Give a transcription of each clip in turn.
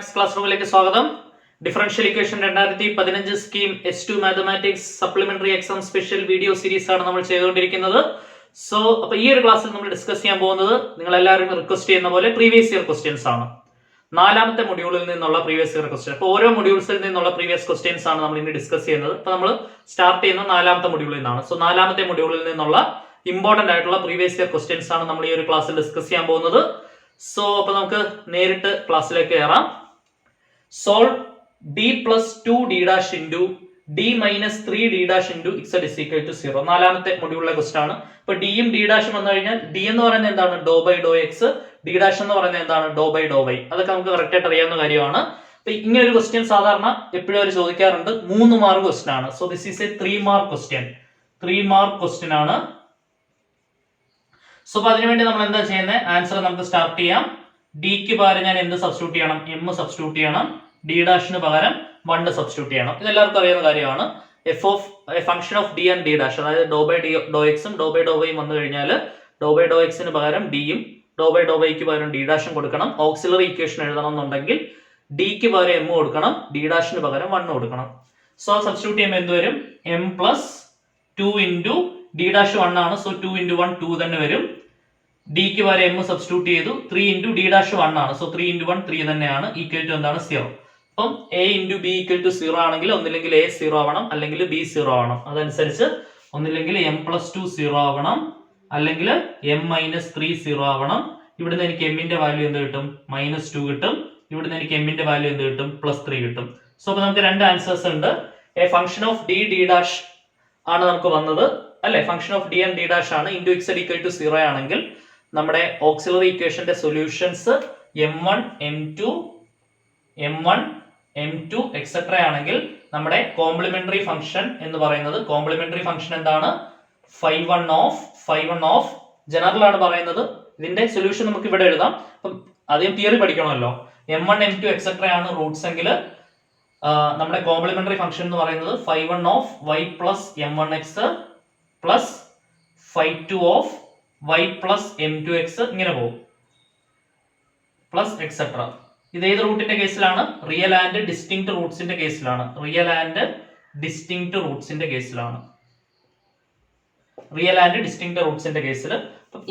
Maths class റൂമിലേക്ക് സ്വാഗതം. Differential equation 2015 scheme S2 mathematics supplementary exam special video series ആണ് നമ്മൾ ചെയ്തുകൊണ്ടിരിക്കുന്നത്. സോ അപ്പൊ ഈ ഒരു ക്ലാസ്സിൽ നമ്മൾ ഡിസ്കസ് ചെയ്യാൻ പോകുന്നത് നിങ്ങൾ എല്ലാവരും റിക്വസ്റ്റ് ചെയ്യുന്ന പോലെ പ്രീവിയസ് ഇയർ ക്വസ്റ്റ്യൻസ് ആണ്. നാലാമത്തെ മൊഡ്യൂളിൽ നിന്നുള്ള പ്രീവിയസ് ഇയർ ക്വസ്റ്റ്യൻ. അപ്പോൾ ഓരോ മൊഡ്യൂൾസിൽ നിന്നുള്ള പ്രീവിയസ് ക്വസ്റ്റ്യൻസ് ആണ് നമ്മൾ ഇനി ഡിസ്കസ് ചെയ്യുന്നത്. അപ്പൊ നമ്മൾ സ്റ്റാർട്ട് ചെയ്യുന്ന നാലാമത്തെ മൊഡ്യൂളിൽ നിന്നാണ്. സോ നാലാമത്തെ മൊഡ്യൂളിൽ നിന്നുള്ള ഇമ്പോർട്ടന്റ് ആയിട്ടുള്ള പ്രീവിയസ് ഇയർ ക്വസ്റ്റ്യൻസ് ആണ് നമ്മൾ ഈ ഒരു ക്ലാസ്സിൽ ഡിസ്കസ് ചെയ്യാൻ പോകുന്നത്. സോ അപ്പൊ നമുക്ക് നേരിട്ട് ക്ലാസ്സിലേക്ക് കയറാം. Solve d plus 2d dash into d minus 3d dash into z is equal to 0. നാലാമത്തെ മൊഡ്യൂളിലെ ക്വസ്റ്റ്യൻ ആണ്. ഇപ്പൊ ഡിയും ഡി ഡാഷും വന്നു കഴിഞ്ഞാൽ ഡി എന്ന് പറയുന്നത് എന്താണ്? Doh by doh x. D dash എന്ന് പറയുന്നത് എന്താണ്? Doh by doh y. അതൊക്കെ നമുക്ക് കറക്റ്റ് ആയിട്ട് അറിയാവുന്ന കാര്യമാണ്. അപ്പൊ ഇങ്ങനെ ഒരു ക്വസ്റ്റ്യൻ സാധാരണ എപ്പോഴും അവർ ചോദിക്കാറുണ്ട്. 3 മാർക്ക് ക്വസ്റ്റ്യൻ ആണ്. So this is A 3 mark question. 3 mark question ആണ്. സോ അപ്പൊ അതിനുവേണ്ടി നമ്മൾ എന്താ ചെയ്യുന്നത്? ആൻസർ നമുക്ക് സ്റ്റാർട്ട് ചെയ്യാം. ഡിക്ക് പകരം ഞാൻ എന്ത് സബ്സ്റ്റിറ്റ്യൂട്ട് ചെയ്യണം? എം സബ്സ്റ്റിറ്റ്യൂട്ട് ചെയ്യണം. ഡി ഡാഷിന് പകരം 1 സബ്സ്റ്റിറ്റ്യൂട്ട് ചെയ്യണം. ഇതെല്ലാവർക്കും അറിയുന്ന കാര്യമാണ്. F of A function of D and D dash, അതായത് ഡോ ബൈ ഡോ എക്സും ഡോ ബൈ ഡോ വൈയും വന്നു കഴിഞ്ഞാൽ ഡോ ബൈ ഡോ എക്സിന് പകരം ഡിയും ഡോ ബൈ ഡോ വൈക്ക് പകരം ഡി ഡാഷും കൊടുക്കണം. ഓക്സിലറി ഇക്വേഷൻ എഴുതണം എന്നുണ്ടെങ്കിൽ ഡിക്ക് പകരം എം കൊടുക്കണം, ഡി ഡാഷിന് പകരം 1 കൊടുക്കണം. സോ സബ്സ്റ്റിറ്റ്യൂട്ട് ചെയ്യുമ്പോൾ എന്ത് വരും? M plus 2 into D dash 1 ആണ്. സോ 2 ഇൻറ്റു 1 2 തന്നെ വരും. ഡിക്ക് വരെ എം സബ്സ്റ്റിറ്റ്യൂട്ട് ചെയ്തു. 3 ഇൻറ്റു ഡി ഡാഷ് 1 ആണ്. സോ 3 ഇൻറ്റു 1 3 തന്നെയാണ്. ഈക്വൽ ടു എന്താണ്? 0. അപ്പം A into B equal to 0 ആണെങ്കിൽ ഒന്നില്ലെങ്കിൽ എ 0 ആവണം, അല്ലെങ്കിൽ ബി 0 ആവണം. അതനുസരിച്ച് ഒന്നില്ലെങ്കിൽ എം പ്ലസ് 2 0 ആവണം, അല്ലെങ്കിൽ എം മൈനസ് 3 0 ആവണം. ഇവിടുന്ന് എനിക്ക് എമ്മിന്റെ വാല്യൂ എന്ത് കിട്ടും? -2 കിട്ടും. ഇവിടുന്ന് എനിക്ക് എമ്മിന്റെ വാല്യൂ എന്ത് കിട്ടും? +3 കിട്ടും. സോ അപ്പൊ നമുക്ക് രണ്ട് ആൻസേഴ്സ് ഉണ്ട്. A function of d d dash ആണ് നമുക്ക് വന്നത് അല്ലെ. Function of D and D dash ആണ്. ഇൻറ്റു എക്സ് ഈക്വൽ ടു 0 ആണെങ്കിൽ നമ്മുടെ ഓക്സിലറി ഇക്വേഷന്റെ solutions m1 m2 m1 m2 etcetera ആണെങ്കിൽ നമ്മുടെ കോംപ്ലിമെന്ററി ഫംഗ്ഷൻ എന്ന് പറയുന്നത്, കോംപ്ലിമെന്ററി ഫംഗ്ഷൻ എന്താണ്? φ1 ഓഫ് ജനറൽ ആണ് പറയുന്നത്. ഇതിന്റെ സൊല്യൂഷൻ നമുക്ക് ഇവിടെ എഴുതാം. അപ്പം ആദ്യം തിയറി പഠിക്കണമല്ലോ. m1 m2 എക്സെട്ര ആണ് റൂട്ട്സ് എങ്കിൽ നമ്മുടെ കോംപ്ലിമെന്ററി ഫംഗ്ഷൻ എന്ന് പറയുന്നത് φ1 of y plus m1x plus φ2 of y plus m2x ഇങ്ങനെ പോകും, പ്ലസ് എക്സെട്ര. ഇത് ഏത് റൂട്ടിന്റെ കേസിലാണ്? റിയൽ ആൻഡ് ഡിസ്റ്റിങ്ക്ട് റൂട്ട്സിന്റെ കേസിലാണ്. റിയൽ ആൻഡ് ഡിസ്റ്റിങ്ക്ട് റൂട്ട്സിന്റെ കേസിലാണ്. റിയൽ ആൻഡ് ഡിസ്റ്റിങ്ക്ട് റൂട്ട്സിന്റെ കേസിൽ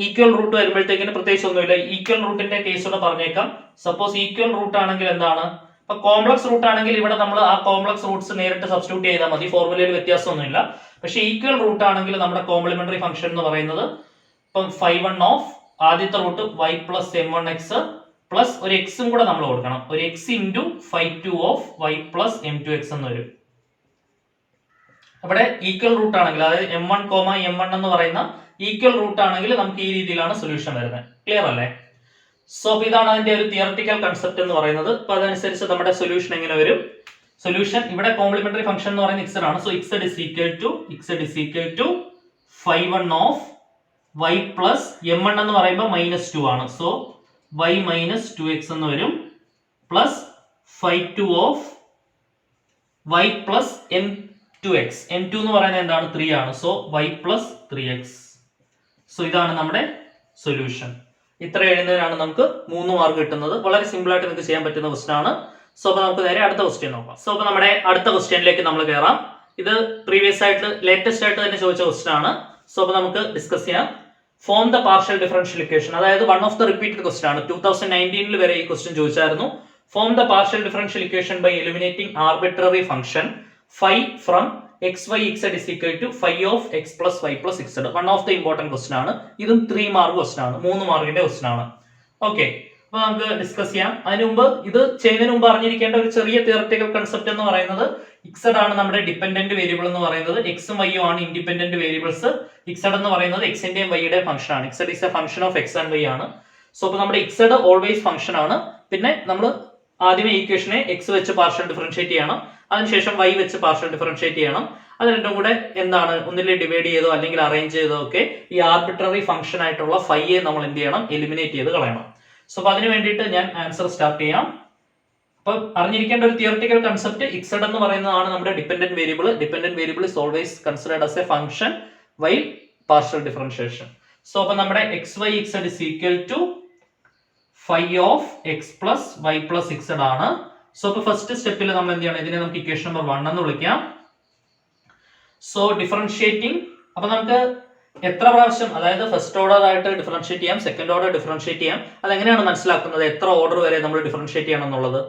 ഈക്വൽ റൂട്ട് വരുമ്പോഴത്തേക്കിന് പ്രത്യേകിച്ച് ഒന്നുമില്ല. ഈക്വൽ റൂട്ടിന്റെ കേസോടെ പറഞ്ഞേക്കാം. സപ്പോസ് ഈക്വൽ റൂട്ട് ആണെങ്കിൽ എന്താണ്? ഇപ്പൊ കോംപ്ലക്സ് റൂട്ട് ആണെങ്കിൽ ഇവിടെ നമ്മൾ ആ കോംപ്ലക്സ് റൂട്ട്സ് നേരിട്ട് സബ്സ്റ്റിറ്റ്യൂട്ട് ചെയ്താൽ മതി. ഫോർമുലയിൽ വ്യത്യാസമൊന്നുമില്ല. പക്ഷെ ഈക്വൽ റൂട്ട് ആണെങ്കിൽ നമ്മുടെ കോംപ്ലിമെന്ററി ഫംഗ്ഷൻ എന്ന് പറയുന്നത് ഇപ്പം φ1 ഓഫ് ആദ്യത്തെ root y plus m1x plus ഒരു എക്സും കൂടെ നമ്മൾ കൊടുക്കണം. ഒരു x into φ2 of y plus m2x എന്ന് വരും. അവിടെ ഈക്വൽ റൂട്ട് ആണെങ്കിൽ, അതായത് m1, m1 എന്ന് പറയുന്ന ഈക്വൽ റൂട്ട് ആണെങ്കിൽ നമുക്ക് ഈ രീതിയിലാണ് സൊല്യൂഷൻ വരുന്നത്. ക്ലിയർ അല്ലേ? സോ ഇതാണ് അതിന്റെ ഒരു തിയററ്റിക്കൽ കൺസെപ്റ്റ് എന്ന് പറയുന്നത്. അപ്പൊ അതനുസരിച്ച് നമ്മുടെ സൊല്യൂഷൻ എങ്ങനെ വരും? സൊല്യൂഷൻ ഇവിടെ കോംപ്ലിമെന്ററി ഫംഗ്ഷൻ എന്ന് പറയുന്നത് z ആണ്. So z is equal to φ1 of y plus m1 എന്ന് പറയുമ്പോൾ -2 ആണ്. സോ y മൈനസ് 2x എന്ന് വരും, plus φ2 of y plus m2x. m2 എന്ന് പറയുന്നത് എന്താണ്? 3 ആണ്. So y plus 3x. So ഇതാണ് നമ്മുടെ സൊല്യൂഷൻ. ഇത്ര എഴുതുന്നതിനാണ് നമുക്ക് 3 മാർക്ക് കിട്ടുന്നത്. വളരെ സിമ്പിൾ ആയിട്ട് നിങ്ങൾക്ക് ചെയ്യാൻ പറ്റുന്ന ക്വസ്റ്റ്യൻ ആണ്. സോ അപ്പൊ നമുക്ക് നേരെ അടുത്ത ക്വസ്റ്റ്യൻ നോക്കാം. സോ അപ്പൊ നമ്മുടെ അടുത്ത ക്വസ്റ്റ്യനിലേക്ക് നമ്മൾ കയറാം. ഇത് പ്രീവിയസ് ആയിട്ട് ലേറ്റസ്റ്റ് ആയിട്ട് തന്നെ ചോദിച്ച ക്വസ്റ്റ്യൻ ആണ്. സോ അപ്പൊ നമുക്ക് ഡിസ്കസ് ചെയ്യാം. Form the partial differential equation, അതായത് one of the repeated question ആണ്. 2019 വരെ ഈ ക്വസ്റ്റ്യൻ ചോദിച്ചായിരുന്നു. Form the partial differential equation by eliminating arbitrary function phi from xy z is equal to phi of x plus y plus z. One of the important question ആണ്. ഇതും 3 mark question ആണ്. 3 മാർക്കിന്റെ question ആണ്. Okay, അപ്പൊ നമുക്ക് discuss ചെയ്യാം. അതിന് മുമ്പ് ഇത് ചെയ്യുന്നതിന് മുമ്പ് അറിഞ്ഞിരിക്കേണ്ട ഒരു ചെറിയ തിയററ്റിക്കൽ കൺസെപ്റ്റ് എന്ന് പറയുന്നത്, z ആണ് നമ്മുടെ ഡിപെൻഡന്റ് വേരിയബിൾ എന്ന് പറയുന്നത്, എക്സും വൈയും ആണ് ഇൻഡിപെൻഡന്റ് വേരിയബിൾസ്. z എന്ന് പറയുന്നത് എക്സിന്റെയും വൈയുടെയും ഫംഗ്ഷൻ ആണ്. z is a function of x and y ആണ്. സോ അപ്പൊ നമ്മുടെ z ഓൾവേസ് ഫംഗ്ഷൻ ആണ്. പിന്നെ നമ്മൾ ആദ്യമേ ഈക്വേഷനെ x വെച്ച് പാർഷ്യൽ ഡിഫറൻഷിയേറ്റ് ചെയ്യണം, അതിനുശേഷം y വെച്ച് പാർഷ്യൽ ഡിഫറൻഷിയേറ്റ് ചെയ്യണം. അത് രണ്ടും കൂടെ എന്താണ്? ഒന്നിലെ ഡിവൈഡ് ചെയ്തോ അല്ലെങ്കിൽ അറേഞ്ച് ചെയ്തോ ഒക്കെ ഈ ആർബിട്രറി ഫംഗ്ഷൻ ആയിട്ടുള്ള ഫൈയെ നമ്മൾ എന്ത് ചെയ്യണം? എലിമിനേറ്റ് ചെയ്ത് കളയണം. സോ അപ്പൊ അതിന് വേണ്ടിയിട്ട് ഞാൻ ആൻസർ സ്റ്റാർട്ട് ചെയ്യാം. അപ്പൊ അറിഞ്ഞിരിക്കേണ്ട ഒരു തിയററ്റിക്കൽ കൺസെപ്റ്റ്, z എന്ന് പറയുന്നതാണ് നമ്മുടെ dependent variable. Dependent variable is always considered as a function while partial differentiation. So അപ്പൊ നമ്മുടെ xy z is equal to phi of x plus y plus സിക്സഡ് ആണ്. സോ ഇപ്പൊ ഫസ്റ്റ് സ്റ്റെപ്പിൽ നമ്മൾ എന്ത് ചെയ്യണം, ഇതിനെ നമുക്ക് ഇക്വേഷൻ നമ്പർ 1 എന്ന് വിളിക്കാം. സോ ഡിഫറൻഷിയേറ്റിംഗ്, അപ്പൊ നമുക്ക് എത്ര പ്രാവശ്യം, അതായത് ഫസ്റ്റ് ഓർഡർ ആയിട്ട് ഡിഫറൻഷിയേറ്റ് ചെയ്യാം, സെക്കൻഡ് ഓർഡർ ഡിഫറൻഷിയേറ്റ് ചെയ്യാം. അതെങ്ങനെയാണ് മനസ്സിലാക്കുന്നത്, എത്ര ഓർഡർ വരെ നമ്മൾ ഡിഫറൻഷിയേറ്റ് ചെയ്യണം എന്നുള്ളത്?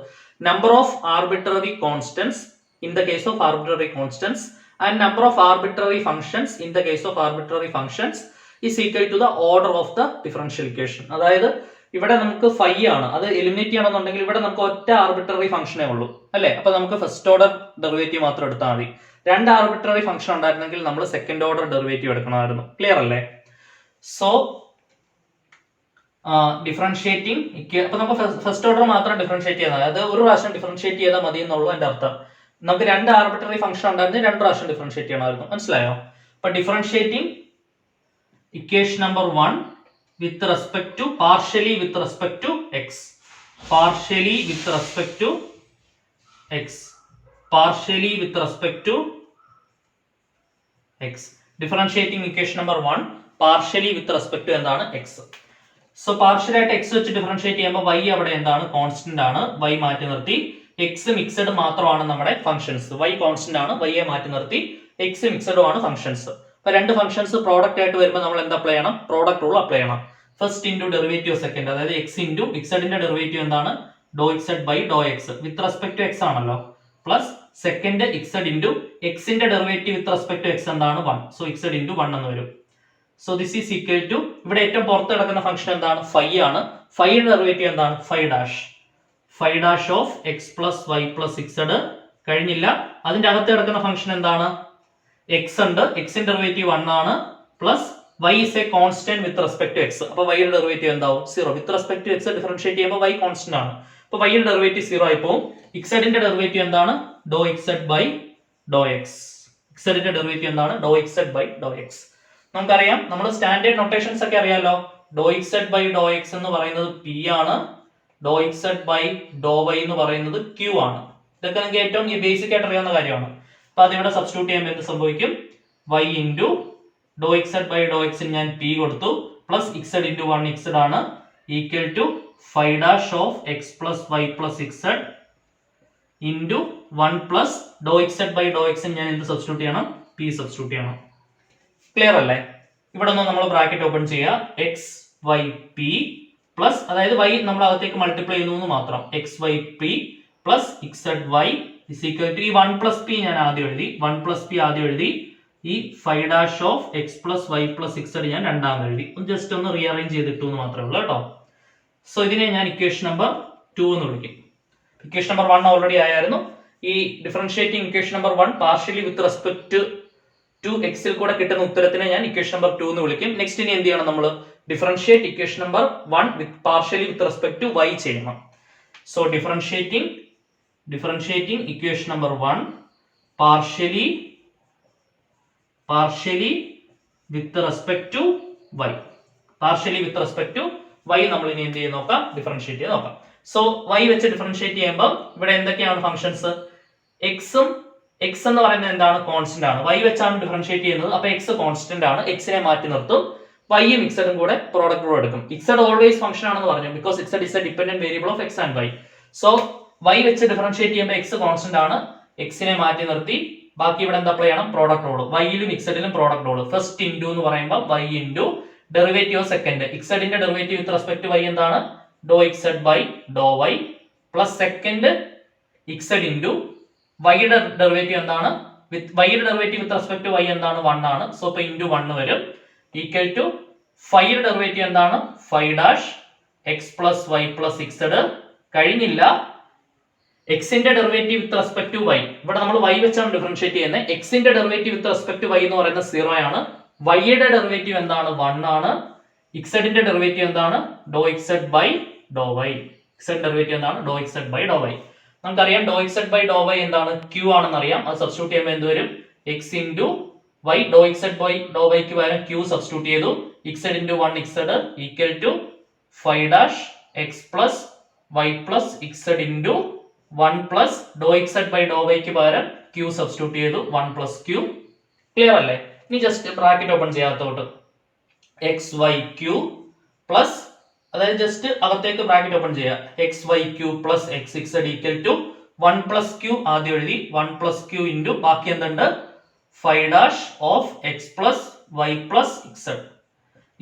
Number of arbitrary constants in the case of arbitrary constants and number of arbitrary functions in the case of arbitrary functions is equal to the order of the differential equation. അതായത് ഇവിടെ നമുക്ക് phi ആണ്, അത് eliminate ചെയ്യണമെന്നുണ്ടെങ്കിൽ ഇവിടെ നമുക്ക് ഒറ്റ arbitrary ഫംഗ്ഷനേ ഉള്ളൂ അല്ലെ. അപ്പൊ നമുക്ക് ഫസ്റ്റ് ഓർഡർ ഡെറിവേറ്റീവ് മാത്രം എടുത്താൽ മതി. രണ്ട് ആർബിട്രറി ഫംഗ്ഷൻ ഉണ്ടായിരുന്നെങ്കിൽ നമ്മൾ സെക്കൻഡ് ഓർഡർ ഡെറിവേറ്റീവ് എടുക്കണമായിരുന്നു. ക്ലിയർ അല്ലേ? സോ ഡിഫറൻഷിയേറ്റിംഗ്, അപ്പൊ നമുക്ക് ഫസ്റ്റ് ഓർഡർ മാത്രം ഡിഫറൻഷിയേറ്റ് ചെയ്താൽ, അതായത് ഒരു പ്രാവശ്യം ഡിഫറൻഷിയേറ്റ് ചെയ്താൽ മതി എന്നുള്ളൂ എന്റെ അർത്ഥം. നമുക്ക് രണ്ട് ആർബിട്രറി ഫംഗ്ഷൻ ഉണ്ടായിരുന്നെങ്കിൽ രണ്ട് പ്രാവശ്യം ഡിഫറൻഷിയേറ്റ് ചെയ്യണമായിരുന്നു. മനസ്സിലായോ? അപ്പൊ differentiating equation number 1 with respect to partially with respect to x, partially with respect to x, partially with respect to x. Differentiating equation number 1 partially with respect to എന്താണ് x. So partial ആയിട്ട് x വെച്ച് differentiate ചെയ്യുമ്പോൾ y അവിടെ എന്താണ്, constant ആണ്. y മാറ്റി നിർത്തി. x mixed മാത്രമാണ് നമ്മുടെ ഫംഗ്ഷൻസ്. y കോൺസ്റ്റന്റ് ആണ്, y യെ മാറ്റി നിർത്തി. x മിക്സഡും ആണ് ഫംഗ്ഷൻസ്. അപ്പൊ രണ്ട് ഫംഗ്ഷൻസ് പ്രോഡക്റ്റ് ആയിട്ട് വരുമ്പോൾ നമ്മൾ എന്താ അപ്ലൈ ചെയ്യണം, പ്രോഡക്റ്റ് റൂൾ അപ്ലൈ ചെയ്യണം. ഫസ്റ്റ് ഇൻറ്റു ഡെറിവേറ്റീവ് സെക്കൻഡ്, അതായത് എക്സ് ഇൻറ്റു ഇക്സഡിന്റെ ഡെറിവേറ്റീവ് എന്താണ്, ഡോ ഇക്സഡ് by doh x with respect to x ആണല്ലോ, പ്ലസ് സെക്കൻഡ് ഇക്സഡ് ഇൻറ്റു എക്സിന്റെ derivative with respect to x എന്താണ് 1. സോ ഇക്സഡ് ഇൻറ്റു 1 എന്ന് വരും. So this is equal to, ഇവിടെ ഏറ്റവും പുറത്ത് കിടക്കുന്ന ഫംഗ്ഷൻ എന്താണ്, ഫൈ ആണ്. ഫൈയുടെ ഡെറിവേറ്റീവ് എന്താണ്, phi dash. Phi dash of x plus y plus ഇക്സഡ് കഴിഞ്ഞില്ല. അതിന്റെ അകത്ത് കിടക്കുന്ന ഫംഗ്ഷൻ എന്താണ്, എക്സ് ഉണ്ട്, എക്സിന്റെ ഡെറിവേറ്റീവ് 1 ആണ്, plus y is a constant with respect to x. അപ്പൊ y യുടെ ഡെറിവേറ്റീവ് എന്താവും, 0. With respect to x differentiate ചെയ്യുമ്പോൾ y കോൺസ്റ്റന്റ് ആണ്. അപ്പൊ y യുടെ ഡെറിവേറ്റീവ് 0 ആയി പോകും. xന്റെ ഡെറിവേറ്റീവ് എന്താണ്, doh xz by doh x. xന്റെ ഡെറിവേറ്റീവ് എന്താണ്, doh xz by doh x. നമുക്കറിയാം, നമ്മൾ സ്റ്റാൻഡേർഡ് നൊട്ടേഷൻസ് ഒക്കെ അറിയാലോ. Doh xz by doh x എന്ന് പറയുന്നത് p ആണ്, doh xz by doh y എന്ന് പറയുന്നത് q ആണ്. ഇതൊക്കെ നിങ്ങൾക്ക് ഏറ്റവും ബേസിക് ആയിട്ട് അറിയാവുന്ന കാര്യമാണ്. അപ്പൊ അതിവിടെ സബ്സ്റ്റിറ്റ്യൂട്ട് ചെയ്യുമ്പോൾ എന്ത് സംഭവിക്കും, y ഇൻറ്റു ഡോ ഇക്സഡ് ബൈ ഡോ എക്സ് ഞാൻ പി കൊടുത്തു, പ്ലസ് ഇക്സഡ് ഇൻറ്റു 1 ഇക്സഡ് ആണ്, equal to phi dash of x plus y plus ഇക്സഡ് ഇൻറ്റു 1 പ്ലസ് ഡോ ഇക്സഡ് ബൈ ഡോ എക്സ് ഞാൻ എന്ത് സബ്സ്റ്റിറ്റ്യൂട്ട് ചെയ്യണം, പി സബ്സ്റ്റിറ്റ്യൂട്ട് ചെയ്യണം. ക്ലിയർ അല്ലേ? ഇവിടെ ഒന്ന് നമ്മൾ ബ്രാക്കറ്റ് ഓപ്പൺ ചെയ്യുക, എക്സ് വൈ പി പ്ലസ്, അതായത് y നമ്മൾ അകത്തേക്ക് മൾട്ടിപ്ലൈ ചെയ്യുന്നു എന്ന് മാത്രം, എക്സ് വൈ പി പ്ലസ് ഇക്സഡ് വൈ ഇസ് ഈക്വൽ ടു ഈ 1 പ്ലസ് പി ഞാൻ ആദ്യം എഴുതി, 1 പ്ലസ് പി ആദ്യം എഴുതി, ഈ phi dash of x plus y plus ഇക്സഡ് ഞാൻ രണ്ടാമത് എഴുതി. ജസ്റ്റ് ഒന്ന് റീഅറേഞ്ച് ചെയ്തിട്ടു എന്ന് മാത്രമേ ഉള്ളൂ കേട്ടോ. സോ ഇതിനെ ഞാൻ ഇക്വേഷൻ നമ്പർ 2 എന്ന് വിളിക്കും. ഇക്വേഷൻ നമ്പർ 1 ഓൾറെഡി ആയിരുന്നു. ഈ differentiating equation number 1 partially with respect to എക്സിൽ കൂടെ കിട്ടുന്ന ഉത്തരത്തിനെ ഞാൻ ഇക്വേഷൻ നമ്പർ 2 എന്ന് വിളിക്കും. നെക്സ്റ്റ് ഇനി എന്ത് ചെയ്യണം, നമ്മൾ differentiate equation number 1 with partially with respect to y ചെയ്യണം. So differentiating equation number 1 partially with respect to y. Partially with respect to y നമ്മൾ ഇനി എന്ത് ചെയ്ത് നോക്കാം, ഡിഫറൻഷിയേറ്റ് ചെയ്ത് നോക്കാം. സോ y വെച്ച് ഡിഫറൻഷിയേറ്റ് ചെയ്യുമ്പോൾ ഇവിടെ എന്തൊക്കെയാണ് ഫംഗ്ഷൻസ്, x എന്ന് പറയുന്നത് എന്താണ്, കോൺസ്റ്റന്റ് ആണ്. y വെച്ചാണ് ഡിഫറൻഷിയേറ്റ് ചെയ്യുന്നത്, അപ്പൊ x കോൺസ്റ്റന്റ് ആണ്, x നെ മാറ്റി നിർത്തും, y യും z ഉം കൂടെ പ്രോഡക്റ്റ് റൂൾ എടുക്കും. z ഓൾവേസ് ഫംഗ്ഷൻ ആണെന്ന് പറഞ്ഞു, because z is a dependent variable of x and y. So y വെച്ച് ഡിഫറൻഷിയേറ്റ് ചെയ്യുമ്പോൾ x കോൺസ്റ്റന്റ് ആണ്, x നെ മാറ്റി നിർത്തി, ബാക്കി ഇവിടെ എന്താ അപ്ലൈ ചെയ്യണം, പ്രോഡക്റ്റ് റൂൾ. വൈയിലും ഇക്സഡിലും പ്രോഡക്റ്റ് റൂൾ. ഫസ്റ്റ് ഇൻറ്റു എന്ന് പറയുമ്പോൾ y ഇൻറ്റു ഡെറിവേറ്റീവ് സെക്കൻഡ്, ഇക്സഡിന്റെ derivative with respect to y എന്താണ്, ഡോ ഇക്സഡ് by doh y, plus second ഇക്സഡ് ഇൻറ്റു വൈയുടെ ഡെറിവേറ്റീവ് എന്താണ്, വൈയുടെ derivative with respect to y എന്താണ്, 1 ആണ്. സോ ഇപ്പൊ ഇൻറ്റു 1 വരും, ഈക്വൽ ടു ഫൈയുടെ ഡെറിവേറ്റീവ് എന്താണ്, phi dash x plus y plus ഇക്സഡ് കഴിഞ്ഞില്ല, എക്സിന്റെ derivative with respect to y. ഇവിടെ നമ്മൾ y വെച്ചാണ് ഡിഫറൻഷിയേറ്റ് ചെയ്യുന്നത്. എക്സിന്റെ derivative with respect to y എന്ന് പറയുന്നത് 0 ആണ്. വൈയുടെ ഡെറിവേറ്റീവ് എന്താണ്, 1 ആണ്. ഇക്സഡിന്റെ ഡെറിവേറ്റീവ് എന്താണ്, ഡോ ഇക്സഡ് ബൈ ഡോ y. ഇക്സഡ് ഡെറിവേറ്റീവ് എന്താണ്, ഡോ ഇക്സഡ് ബൈ ഡോ y. നമുക്കറിയാം ഡോ ഇക്സഡ് ബൈ ഡോ y എന്താണ്, q ആണെന്ന് അറിയാം. അത് സബ്സ്റ്റിറ്റ്യൂട്ട് ചെയ്യുമ്പോൾ എന്ത് വരും, x ഇൻറ്റു y, ഡോ ഇക്സഡ് ബൈ ഡോ y ക്ക് പകരം q സബ്സ്റ്റിറ്റ്യൂട്ട് ചെയ്തു, ഇക്സഡ് into 1 ഇക്സഡ് equal to phi dash x plus y plus ഇക്സഡ് ഇൻറ്റു 1 പ്ലസ് ഡോ ഇക്സഡ് ബൈ ഡോ y ക്ക് പകരം q സബ്സ്റ്റിറ്റ്യൂട്ട് ചെയ്തു, 1 പ്ലസ് q. ക്ലിയർ അല്ലേ? ഇനി ജസ്റ്റ് ബ്രാക്കറ്റ് ഓപ്പൺ ചെയ്യാത്തോട്ട്, എക്സ് വൈ ക്യൂ പ്ലസ് അതായത് ജസ്റ്റ് അകത്തേക്ക് ബ്രാക്കറ്റ് ഓപ്പൺ ചെയ്യുക. X y q plus x ഇക്സഡ് ഈക്വൽ ടു 1 പ്ലസ് ക്യൂ ആദ്യം എഴുതി 1 പ്ലസ് ക്യൂ ഇൻറ്റു ബാക്കി എന്തുണ്ട് phi dash of x plus y plus ഇക്സഡ്.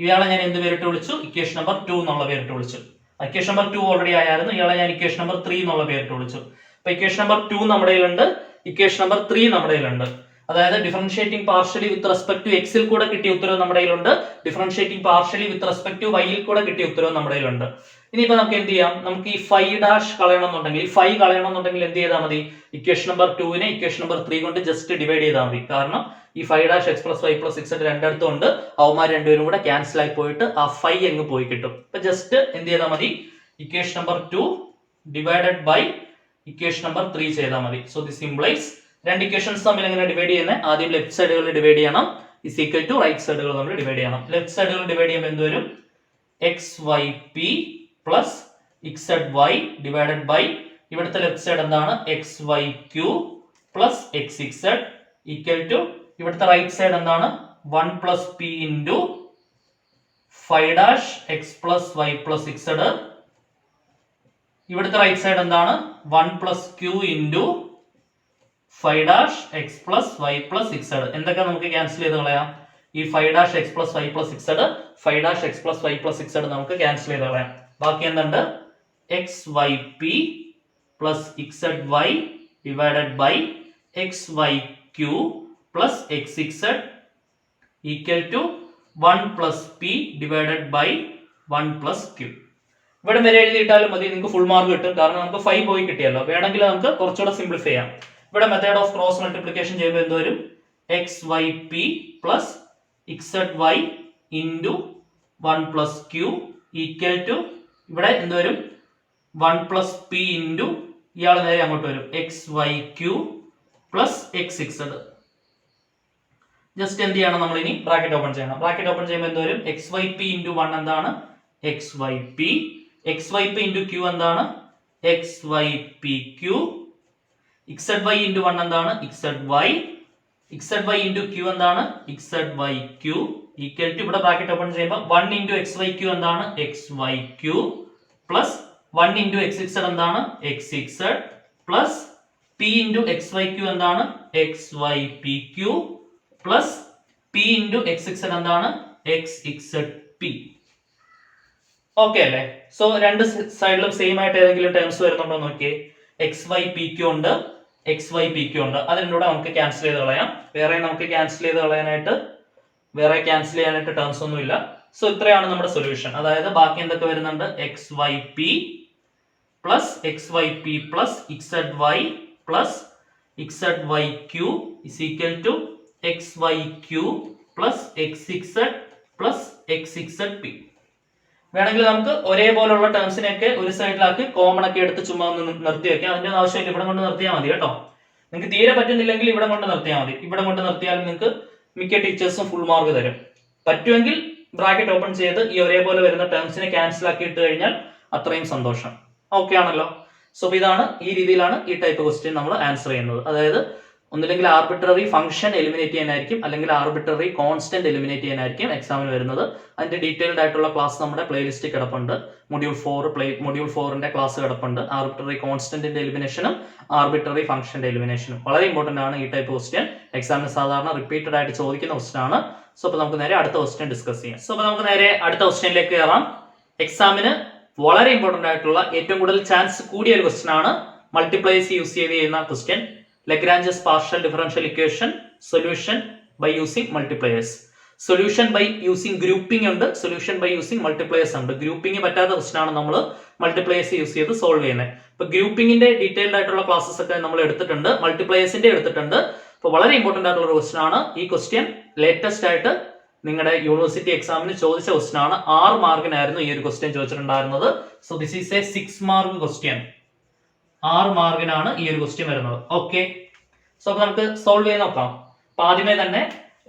ഇയാളെ ഞാൻ എന്ത് പേരിട്ട് വിളിച്ചു? ഇക്വേഷൻ നമ്പർ 2 എന്നുള്ള പേരിട്ട് വിളിച്ചു. ഇക്വേഷൻ നമ്പർ 2 ഓൾറെഡി ആയിരുന്നു. ഇയാളെ ഞാൻ ഇക്വേഷൻ നമ്പർ 3 എന്നുള്ള പേരിട്ട് വിളിച്ചു. അപ്പൊ ഇക്വേഷൻ നമ്പർ 2 നമ്മുടെ കയ്യിലുണ്ട്, ഇക്വേഷൻ നമ്പർ 3 നമ്മുടെ കയ്യിലുണ്ട്. അതായത് differentiating partially with respect to എക്സിൽ കൂടെ കിട്ടിയ ഉത്തരവ് നമ്മുടെ കയ്യിലുണ്ട്, differentiating partially with respect to വൈയിൽ കൂടെ കിട്ടിയ ഉത്തരവ് നമ്മുടെ കയ്യിലുണ്ട്. ഇനിയിപ്പോ നമുക്ക് എന്ത് ചെയ്യാം? നമുക്ക് ഈ ഫൈ ഡാഷ് കളയണമെന്നുണ്ടെങ്കിൽ, ഈ ഫൈ കളയണമെന്നുണ്ടെങ്കിൽ എന്ത് ചെയ്താൽ മതി? ഇക്വേഷൻ നമ്പർ 2നെ ഇക്വേഷൻ നമ്പർ 3 കൊണ്ട് ജസ്റ്റ് ഡിവൈഡ് ചെയ്താൽ മതി. കാരണം ഈ phi dash x plus y plus ഇക്സഡ് രണ്ടിടത്തും ഉണ്ട്, അവന്മാർ രണ്ടുപേരും കൂടെ ക്യാൻസൽ ആയി പോയിട്ട് ആ ഫൈ അങ്ങ് പോയി കിട്ടും. അപ്പൊ ജസ്റ്റ് എന്ത് ചെയ്താൽ മതി? Equation number 2 divided by equation number 3 ചെയ്താൽ മതി. സോ ദിസ് ഇംപ്ലൈസ് രണ്ട് ഇക്വേഷൻസ് തമ്മിൽ എങ്ങനെ ഡിവൈഡ് ചെയ്യുന്നത്? ആദ്യം ലെഫ്റ്റ് സൈഡുകൾ ഡിവൈഡ് ചെയ്യണം, ഇസ് ഈക്വൽ ടു റൈറ്റ് സൈഡുകൾ നമ്മൾ ഡിവൈഡ് ചെയ്യണം. ലെഫ്റ്റ് സൈഡുകൾ ഡിവൈഡ് ചെയ്യുമ്പോൾ എന്ത് വരും? എക്സ് വൈ പി പ്ലസ് ഇക്സഡ് വൈ ഡിവൈഡഡ് ബൈ ഇവിടുത്തെ ലെഫ്റ്റ് സൈഡ് എന്താണ്? X y q plus x ഇക്സഡ് ഈക്വൽ ടു ഇവിടുത്തെ റൈറ്റ് സൈഡ് എന്താണ്? 1 plus p into phi dash x plus y plus ഇക്സഡ്. ഇവിടുത്തെ റൈറ്റ് സൈഡ് എന്താണ്? 1 plus q into phi dash x plus y plus ഇക്സഡ്. എന്തൊക്കെ നമുക്ക് cancel ചെയ്ത് കളയാം? ഈ phi dash x plus y plus ഇക്സഡ്, phi dash x plus y plus ഇക്സഡ് നമുക്ക് cancel ചെയ്ത് കളയാം. ബാക്കി എന്തുണ്ട്? എക്സ് വൈ പി പ്ലസ് ഇക്സഡ് y divided by X y q plus x ഇക്സഡ് equal to 1 plus P divided by 1 plus Q. ഇവിടെ വരെ എഴുതിയിട്ടാലും മതി, നിങ്ങൾക്ക് ഫുൾ മാർക്ക് കിട്ടും. കാരണം നമുക്ക് 5 പോയി കിട്ടിയല്ലോ. വേണമെങ്കിൽ നമുക്ക് കുറച്ചുകൂടെ സിംപ്ലിഫൈ ചെയ്യാം. ഇവിടെ മെത്തേഡ് ഓഫ് ക്രോസ് മൾട്ടിപ്ലിക്കേഷൻ ചെയ്യുമ്പോൾ എന്ത് വരും? എക്സ് വൈ പി പ്ലസ് ഇക്സഡ് y into 1 plus q equal to ഇവിടെ എന്ത് വരും? 1 പ്ലസ് പി ഇൻറ്റു ഇയാൾ നേരെ അങ്ങോട്ട് വരും, x y q plus x ഇക്സഡ്. ജസ്റ്റ് എന്ത് ചെയ്യണം? നമ്മൾ ഇനി ബ്രാക്കറ്റ് ഓപ്പൺ ചെയ്യണം. ബ്രാക്കറ്റ് ഓപ്പൺ ചെയ്യുമ്പോൾ എന്ത് വരും? എക്സ് വൈ പി ഇൻറ്റു 1 എന്താണ്? X y p. X y p into q എന്താണ്? X y p q. ഇക്സഡ് വൈ ഇൻറ്റു 1 എന്താണ്? ഇക്സഡ് വൈ. ഇക്സഡ് വൈ ഇൻറ്റു ക്യൂ എന്താണ്? ഇക്സഡ് വൈ ക്യൂ ഈക്വൽ ടു ഇവിടെ ബ്രാക്കറ്റ് ഓപ്പൺ ചെയ്യുമ്പോൾ 1 ഇൻറ്റു എക്സ് വൈ ക്യൂ എന്താണ്? X y q plus 1 into x ഇക്സഡ് എന്താണ്? എക്സ് ഇക്സഡ് plus p into x y q എന്താണ്? X y p q plus p into x ഇക്സഡ് എന്താണ്? X ഇക്സഡ് പി. ഓക്കെ അല്ലേ? സോ രണ്ട് സൈഡിലും സെയിം ആയിട്ട് ഏതെങ്കിലും ടേംസ് വരുന്നുണ്ടോ നോക്കിയേ. എക്സ് വൈ പി ക്യൂ ഉണ്ട്, എക്സ് വൈ പി ക്യൂ ഉണ്ട്. അതിലൂടെ നമുക്ക് ക്യാൻസൽ ചെയ്ത് കളയാം. വേറെ നമുക്ക് ക്യാൻസൽ ചെയ്ത് കളയാനായിട്ട് ടേംസ് ഒന്നും ഇല്ല. സോ ഇത്രയാണ് നമ്മുടെ സൊല്യൂഷൻ. അതായത് ബാക്കി എന്തൊക്കെ വരുന്നുണ്ട്? X y p plus X y p plus ഇക്സഡ് വൈ പ്ലസ് ഇക്സഡ് y Q is equal to X y q plus x ഇക്സഡ് പ്ലസ് എക്സ് ഇക്സഡ് പി. വേണമെങ്കിൽ നമുക്ക് ഒരേപോലുള്ള ടേംസിനെയൊക്കെ ഒരു സൈഡിലാക്കി കോമൺ ഒക്കെ എടുത്ത് ചുമ്മാ ഒന്ന് നിർത്തി വെക്കാം. അതിന്റെ ആവശ്യമില്ല, ഇവിടെ കൊണ്ട് നിർത്തിയാൽ മതി കേട്ടോ. നിങ്ങൾക്ക് തീരെ പറ്റുന്നില്ലെങ്കിൽ ഇവിടെ കൊണ്ട് നിർത്തിയാൽ മതി. ഇവിടെ കൊണ്ട് നിർത്തിയാൽ നിങ്ങൾക്ക് മിക്ക ടീച്ചേഴ്സും ഫുൾ മാർക്ക് തരും. പറ്റുമെങ്കിൽ ബ്രാക്കറ്റ് ഓപ്പൺ ചെയ്ത് ഈ ഒരേപോലെ വരുന്ന ടേംസിനെ ക്യാൻസൽ ആക്കി ഇട്ട് കഴിഞ്ഞാൽ അത്രയും സന്തോഷം. ഓക്കെ ആണല്ലോ? സോ ഇതാണ്, ഈ രീതിയിലാണ് ഈ ടൈപ്പ് ക്വസ്റ്റ്യൻ നമ്മൾ ആൻസർ ചെയ്യുന്നത്. അതായത് ഒന്നില്ലെങ്കിൽ ആർബിട്രറി ഫംഗ്ഷൻ എലിമിനേറ്റ് ചെയ്യാനായിരിക്കും, അല്ലെങ്കിൽ ആർബിട്രറി കോൺസ്റ്റന്റ് എലിമിനേറ്റ് ചെയ്യാനായിരിക്കും എക്സാമിന് വരുന്നത്. അതിന്റെ ഡീറ്റെയിൽഡ് ആയിട്ടുള്ള ക്ലാസ് നമ്മുടെ പ്ലേലിസ്റ്റിൽ കിടപ്പുണ്ട്. മൊഡ്യൂൾ 4ന്റെ ക്ലാസ് കിടപ്പുണ്ട്. ആർബിട്രറി കോൺസ്റ്റന്റിന്റെ എലിമിനേഷനും ആർബിട്രറി ഫംഗ്ഷന്റെ എലിമിനേഷനും വളരെ ഇമ്പോർട്ടന്റ് ആണ്. ഈ ടൈപ്പ് ക്വസ്റ്റ്യൻ എക്സാമിന് സാധാരണ റിപ്പീറ്റഡ് ആയിട്ട് ചോദിക്കുന്ന ക്വസ്റ്റ്യൻ ആണ്. സോ അപ്പൊ നമുക്ക് നേരെ അടുത്ത ക്വസ്റ്റ്യൻ ഡിസ്കസ് ചെയ്യാം. സോ അപ്പൊ നമുക്ക് നേരെ അടുത്ത ക്വസ്റ്റ്യനിലേക്ക് കയറാം. എക്സാമിന് വളരെ ഇമ്പോർട്ടന്റ് ആയിട്ടുള്ള ഏറ്റവും കൂടുതൽ ചാൻസ് കൂടിയ ഒരു ക്വസ്റ്റ്യൻ ആണ്. മൾട്ടിപ്ലൈസ് യൂസ് ചെയ്ത് ചെയ്യുന്ന question. Lagrange's partial differential equation solution by using multipliers. Solution by using grouping ഉണ്ട്, solution by using multipliers ഉണ്ട്. ഗ്രൂപ്പിംഗ് പറ്റാത്ത ക്വസ്റ്റ്യൻ ആണ് നമ്മൾ മൾട്ടിപ്ലയേഴ്സ് യൂസ് ചെയ്ത് സോൾവ് ചെയ്യുന്നത്. ഇപ്പൊ ഗ്രൂപ്പിംഗിന്റെ ഡീറ്റെയിൽഡ് ആയിട്ടുള്ള ക്ലാസ്സസ് ഒക്കെ നമ്മൾ എടുത്തിട്ടുണ്ട്, മൾട്ടിപ്ലയേഴ്സിന്റെ എടുത്തിട്ടുണ്ട്. അപ്പൊ വളരെ ഇമ്പോർട്ടന്റ് ആയിട്ടുള്ള ഒരു ക്വസ്റ്റ്യൻ ആണ് ഈ ക്വസ്റ്റ്യൻ. ലേറ്റസ്റ്റ് ആയിട്ട് നിങ്ങളുടെ യൂണിവേഴ്സിറ്റി എക്സാമിന് ചോദിച്ച ക്വസ്റ്റ്യൻ ആണ്. 6 മാർക്കിനായിരുന്നു ഈ ഒരു ക്വസ്റ്റ്യൻ ചോദിച്ചിട്ടുണ്ടായിരുന്നത്. So this is a 6 mark question. 6 മാർക്കിനാണ് ഈ ഒരു ക്വസ്റ്റ്യൻ വരുന്നത്. ഓക്കെ, സോ നമുക്ക് സോൾവ് ചെയ്ത് നോക്കാം. അപ്പൊ ആദ്യമേ തന്നെ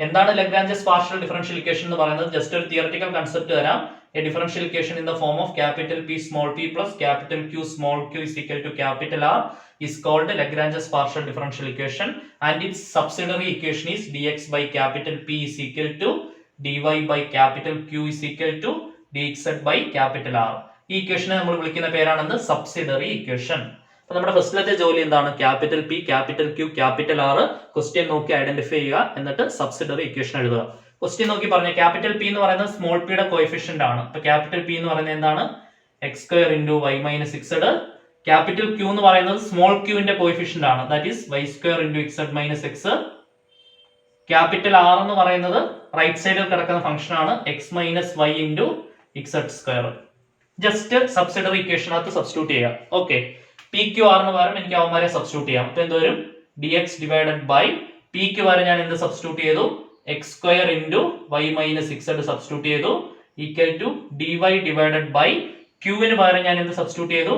എന്താണ് ലഗ്രാഞ്ചസ് പാർഷ്യൽ ഡിഫറൻഷ്യൽ ഇക്വേഷൻ എന്ന് പറയുന്നത്? ജസ്റ്റ് ഒരു തിയററ്റിക്കൽ കൺസെപ്റ്റ് തരാം. A differential equation in the form of capital P small p plus capital Q small q is equal to capital R is called Lagrange's partial differential equation, and its subsidiary equation is dx by capital P is equal to dy by capital Q is equal to dx by capital R. ഈ ഇക്വേഷനെ നമ്മൾ വിളിക്കുന്ന പേരാണെന്ന് subsidiary equation. അപ്പൊ നമ്മുടെ ഫസ്റ്റിലത്തെ ജോലി എന്താണ്? Capital P, capital Q, capital R question നോക്കി identify ചെയ്യുക, എന്നിട്ട് സബ്സിഡറി ഇക്വേഷൻ എഴുതുക. ക്വസ്റ്റ്യൻ നോക്കി പറഞ്ഞ ക്യാപിറ്റൽ പി എന്ന് പറയുന്നത് സ്മോൾ പിയുടെ കോഎഫിഷ്യന്റ് ആണ്. അപ്പൊ ക്യാപിറ്റൽ പി എന്ന് പറയുന്നത് എന്താണ്? X square into Y minus ഇക്സഡ്. ക്യാപിറ്റൽ ക്യൂ എന്ന് പറയുന്നത് സ്മോൾ ക്യൂവിന്റെ കോഎഫിഷ്യന്റ് ആണ്, that is y square into ഇക്സഡ് മൈനസ് എക്സ്. ക്യാപിറ്റൽ ആർ എന്ന് പറയുന്നത് റൈറ്റ് സൈഡിൽ കിടക്കുന്ന ഫംഗ്ഷൻ ആണ്, എക്സ് മൈനസ് വൈ ഇൻറ്റു ഇക്സഡ് സ്ക്വയർ. ജസ്റ്റ് സബ്സിഡറി ഇക്വേഷനകത്ത് സബ്സ്റ്റിറ്റ്യൂട്ട് ചെയ്യാം. ഓക്കെ, പി ക്യു ആറിന് പകരം എനിക്ക് അവന്മാരെ സബ്സ്റ്റിറ്റ്യൂട്ട് ചെയ്യാം. അപ്പൊ എന്തോരും? ഡി എക്സ് ഡിവൈഡഡ് ബൈ പിക്ക് പകരം ഞാൻ എന്ത് സബ്സ്റ്റിറ്റ്യൂട്ട് ചെയ്തു? X square into Y minus ഇക്സഡ് സബ്സ്റ്റിറ്റ്യൂട്ട് ചെയ്തു, equal to d y divided by ക്യൂവിന് പകരം ഞാൻ എന്ത് സബ്സ്റ്റിറ്റ്യൂട്ട് ചെയ്തു?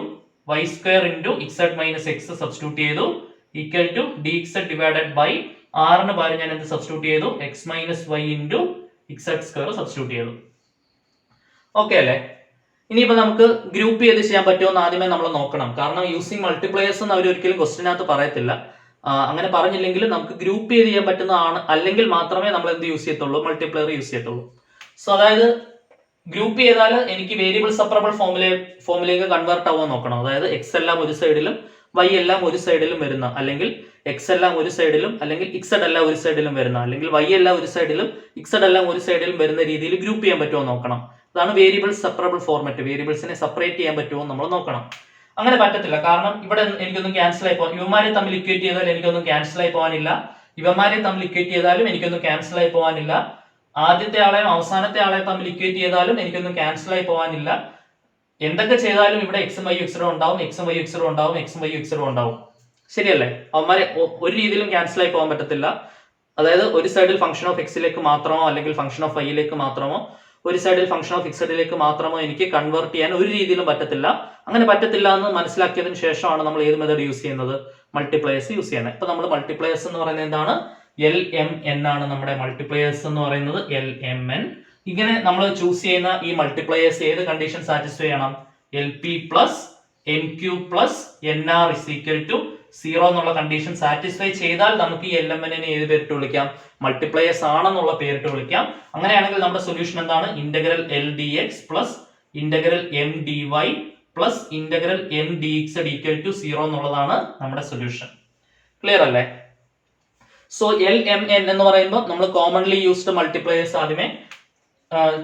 വൈ സ്ക്വയർ ഇൻറ്റു ഇക്സഡ് മൈനസ് എക്സ് സബ്സ്റ്റിറ്റ്യൂട്ട് ചെയ്തു, ഈക്വൽ ടു ഡി ഇക്സഡ് ഡിവൈഡഡ് ബൈ ആറിന് പകരം ഞാൻ എന്ത് സബ്സ്റ്റിറ്റ്യൂട്ട് ചെയ്തു? എക്സ് മൈനസ് വൈ ഇൻറ്റു ഇക്സഡ് സ്ക്വയർ സബ്സ്റ്റിറ്റ്യൂട്ട് ചെയ്തു. ഓക്കെ അല്ലേ? ഇനിയിപ്പോ നമുക്ക് ഗ്രൂപ്പ് ചെയ്ത് ചെയ്യാൻ പറ്റുമോ എന്ന് ആദ്യമേ നമ്മൾ നോക്കണം. കാരണം യൂസിങ് മൾട്ടിപ്ലയേഴ്സ് എന്ന് അവർ ഒരിക്കലും ക്വസ്റ്റിനകത്ത് പറയത്തില്ല. അങ്ങനെ പറഞ്ഞില്ലെങ്കിൽ നമുക്ക് ഗ്രൂപ്പ് ചെയ്ത് ചെയ്യാൻ പറ്റുന്നതാണ്, അല്ലെങ്കിൽ മാത്രമേ നമ്മൾ എന്ത് യൂസ് ചെയ്യത്തുള്ളൂ? മൾട്ടിപ്ലയർ യൂസ് ചെയ്യത്തുള്ളൂ. സോ അതായത് ഗ്രൂപ്പ് ചെയ്താൽ എനിക്ക് വേരിയബിൾ സെപ്പറബിൾ ഫോമിലേക്ക് കൺവേർട്ട് ആവാൻ നോക്കണം. അതായത് എക്സ് എല്ലാം ഒരു സൈഡിലും വൈ എല്ലാം ഒരു സൈഡിലും വരുന്ന, അല്ലെങ്കിൽ എക്സ് എല്ലാം ഒരു സൈഡിലും, അല്ലെങ്കിൽ ഇക്സഡ് എല്ലാം ഒരു സൈഡിലും വരുന്ന, അല്ലെങ്കിൽ വൈ എല്ലാം ഒരു സൈഡിലും ഇക്സഡ് എല്ലാം ഒരു സൈഡിലും വരുന്ന രീതിയിൽ ഗ്രൂപ്പ് ചെയ്യാൻ പറ്റുമോ നോക്കണം. അതാണ് വേരിയബിൾ സെപ്പറബിൾ ഫോർമാറ്റ്. വേരിയബിൾസിനെ സെപ്പറേറ്റ് ചെയ്യാൻ പറ്റുമോ നമ്മൾ നോക്കണം. അങ്ങനെ പറ്റത്തില്ല, കാരണം ഇവിടെ എനിക്കൊന്നും ക്യാൻസൽ ആയി പോകാൻ, ഇവന്മാരെ തമ്മിൽ ഇക്വേറ്റ് ചെയ്താൽ എനിക്കൊന്നും ക്യാൻസൽ ആയി പോകാനില്ല, ഇവന്മാരെ തമ്മിൽ ഇക്വേറ്റ് ചെയ്താലും എനിക്കൊന്നും ക്യാൻസൽ ആയി പോകാനില്ല, ആദ്യത്തെ ആളെയും അവസാനത്തെ ആളെ തമ്മിൽ ഇക്വേറ്റ് ചെയ്താലും എനിക്കൊന്നും ക്യാൻസൽ ആയി പോകാനില്ല. എന്തൊക്കെ ചെയ്താലും ഇവിടെ എക്സും വൈ എക്സറും ഉണ്ടാവും, എക്സും വൈ എക്സറും ഉണ്ടാവും, എക്സും വൈ എക്സറും ഉണ്ടാവും. ശരിയല്ലേ? അവന്മാരെ ഒരു രീതിയിലും ക്യാൻസൽ ആയി പോകാൻ പറ്റത്തില്ല. അതായത് ഒരു സൈഡിൽ ഫംഗ്ഷൻ ഓഫ് എക്സിലേക്ക് മാത്രമോ, അല്ലെങ്കിൽ ഫംഗ്ഷൻ ഓഫ് വൈയിലേക്ക് മാത്രമോ, ഒരു സൈഡിൽ ഫംഗ്ഷൻ ഓഫ് ഇക്സഡിലേക്ക് മാത്രമോ എനിക്ക് കൺവേർട്ട് ചെയ്യാൻ ഒരു രീതിയിലും പറ്റത്തില്ല. അങ്ങനെ പറ്റത്തില്ല എന്ന് മനസ്സിലാക്കിയതിന് ശേഷമാണ് നമ്മൾ ഏത് മെത്തേഡ് യൂസ് ചെയ്യുന്നത്? മൾട്ടിപ്ലയേഴ്സ് യൂസ് ചെയ്യുന്നത്. ഇപ്പൊ നമ്മൾ മൾട്ടിപ്ലയേഴ്സ് എന്ന് പറയുന്നത് എന്താണ്? എൽ എം എൻ ആണ് നമ്മുടെ മൾട്ടിപ്ലയേഴ്സ് എന്ന് പറയുന്നത്, എൽ എം എൻ. ഇങ്ങനെ നമ്മൾ ചൂസ് ചെയ്യുന്ന ഈ മൾട്ടിപ്ലയേഴ്സ് ഏത് കണ്ടീഷൻ സാറ്റിസ്ഫൈ ചെയ്യണം? L P plus M Q plus N R is equal to 0 എന്നുള്ള കണ്ടീഷൻ സാറ്റിസ്ഫൈ ചെയ്താൽ നമുക്ക് ഈ എൽ എം എന്നെ ഏത് പേരിട്ട് വിളിക്കാം? മൾട്ടിപ്ലയേഴ്സ് ആണെന്നുള്ള പേരിട്ട് വിളിക്കാം. അങ്ങനെയാണെങ്കിൽ നമ്മുടെ സൊല്യൂഷൻ എന്താണ്? Integral L D X plus integral M D Y plus integral M D X equal to 0 എന്നുള്ളതാണ് നമ്മുടെ സൊല്യൂഷൻ. ക്ലിയർ അല്ലേ? സോ എൽ എം എൻ എന്ന് പറയുമ്പോൾ നമ്മൾ കോമൺലി യൂസ്ഡ് മൾട്ടിപ്ലയേഴ്സ് ആദ്യമേ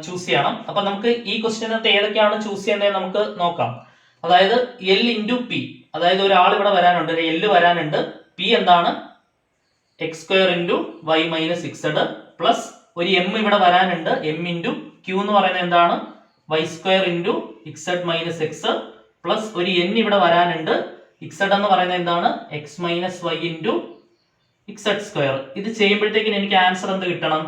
ചൂസ് ചെയ്യണം. അപ്പൊ നമുക്ക് ഈ ക്വസ്റ്റ്യനകത്ത് ഏതൊക്കെയാണ് ചൂസ് ചെയ്യുന്നത് നമുക്ക് നോക്കാം. അതായത് എൽ ഇൻറ്റു പി, അതായത് ഒരാൾ ഇവിടെ വരാനുണ്ട്, ഒരു എൽ വരാനുണ്ട്. പി എന്താണ്? X square into Y minus ഇക്സഡ് പ്ലസ് ഒരു എം ഇവിടെ വരാനുണ്ട്, എം ഇൻറ്റു ക്യൂ എന്ന് പറയുന്നത് എന്താണ്? വൈ സ്ക്വയർ ഇൻറ്റു ഇക്സഡ് മൈനസ് എക്സ് പ്ലസ് ഒരു എൻ ഇവിടെ വരാനുണ്ട്, ഇക്സഡ് എന്ന് പറയുന്നത് എന്താണ്? എക്സ് മൈനസ് വൈ ഇൻറ്റു ഇക്സഡ് സ്ക്വയർ. ഇത് ചെയ്യുമ്പോഴത്തേക്കിന് എനിക്ക് ആൻസർ എന്ത് കിട്ടണം?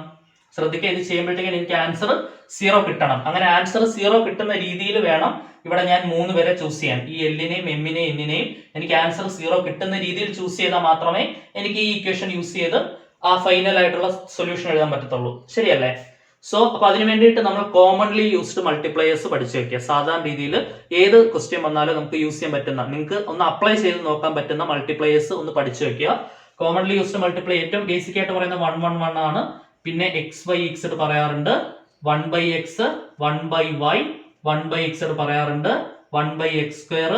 ശ്രദ്ധിക്കുക, ഇത് ചെയ്യുമ്പോഴത്തേക്കിന് എനിക്ക് ആൻസർ 0 കിട്ടണം. അങ്ങനെ ആൻസർ 0 കിട്ടുന്ന രീതിയിൽ വേണം ഇവിടെ ഞാൻ 3 പേരെ ചൂസ് ചെയ്യാൻ. ഈ എല്ലിനെയും എമ്മിനെയും എന്നിനെയും എനിക്ക് ആൻസർ 0 കിട്ടുന്ന രീതിയിൽ ചൂസ് ചെയ്താൽ മാത്രമേ എനിക്ക് ഈ ഇക്വേഷൻ യൂസ് ചെയ്ത് ആ ഫൈനൽ ആയിട്ടുള്ള സൊല്യൂഷൻ എഴുതാൻ പറ്റത്തുള്ളൂ. ശരിയല്ലേ? സോ അപ്പൊ അതിന് വേണ്ടിയിട്ട് നമ്മൾ കോമൺലി യൂസ്ഡ് മൾട്ടിപ്ലയേഴ്സ് പഠിച്ചു വെക്കുക. സാധാരണ രീതിയിൽ ഏത് ക്വസ്റ്റ്യൻ വന്നാലും നമുക്ക് യൂസ് ചെയ്യാൻ പറ്റുന്ന, നിങ്ങൾക്ക് ഒന്ന് അപ്ലൈ ചെയ്ത് നോക്കാൻ പറ്റുന്ന മൾട്ടിപ്ലയേഴ്സ് ഒന്ന് പഠിച്ചു വെക്കുക. കോമൺലി യൂസ്ഡ് മൾട്ടിപ്ലൈ ഏറ്റവും ബേസിക് ആയിട്ട് പറയുന്നത് 1 1 1 ആണ്. പിന്നെ എക്സ് ബൈ ഇക്സഡ് പറയാറുണ്ട്, 1 by x, 1 by y, 1 by ഇക്സഡ് പറയാറുണ്ട്, 1 by x square,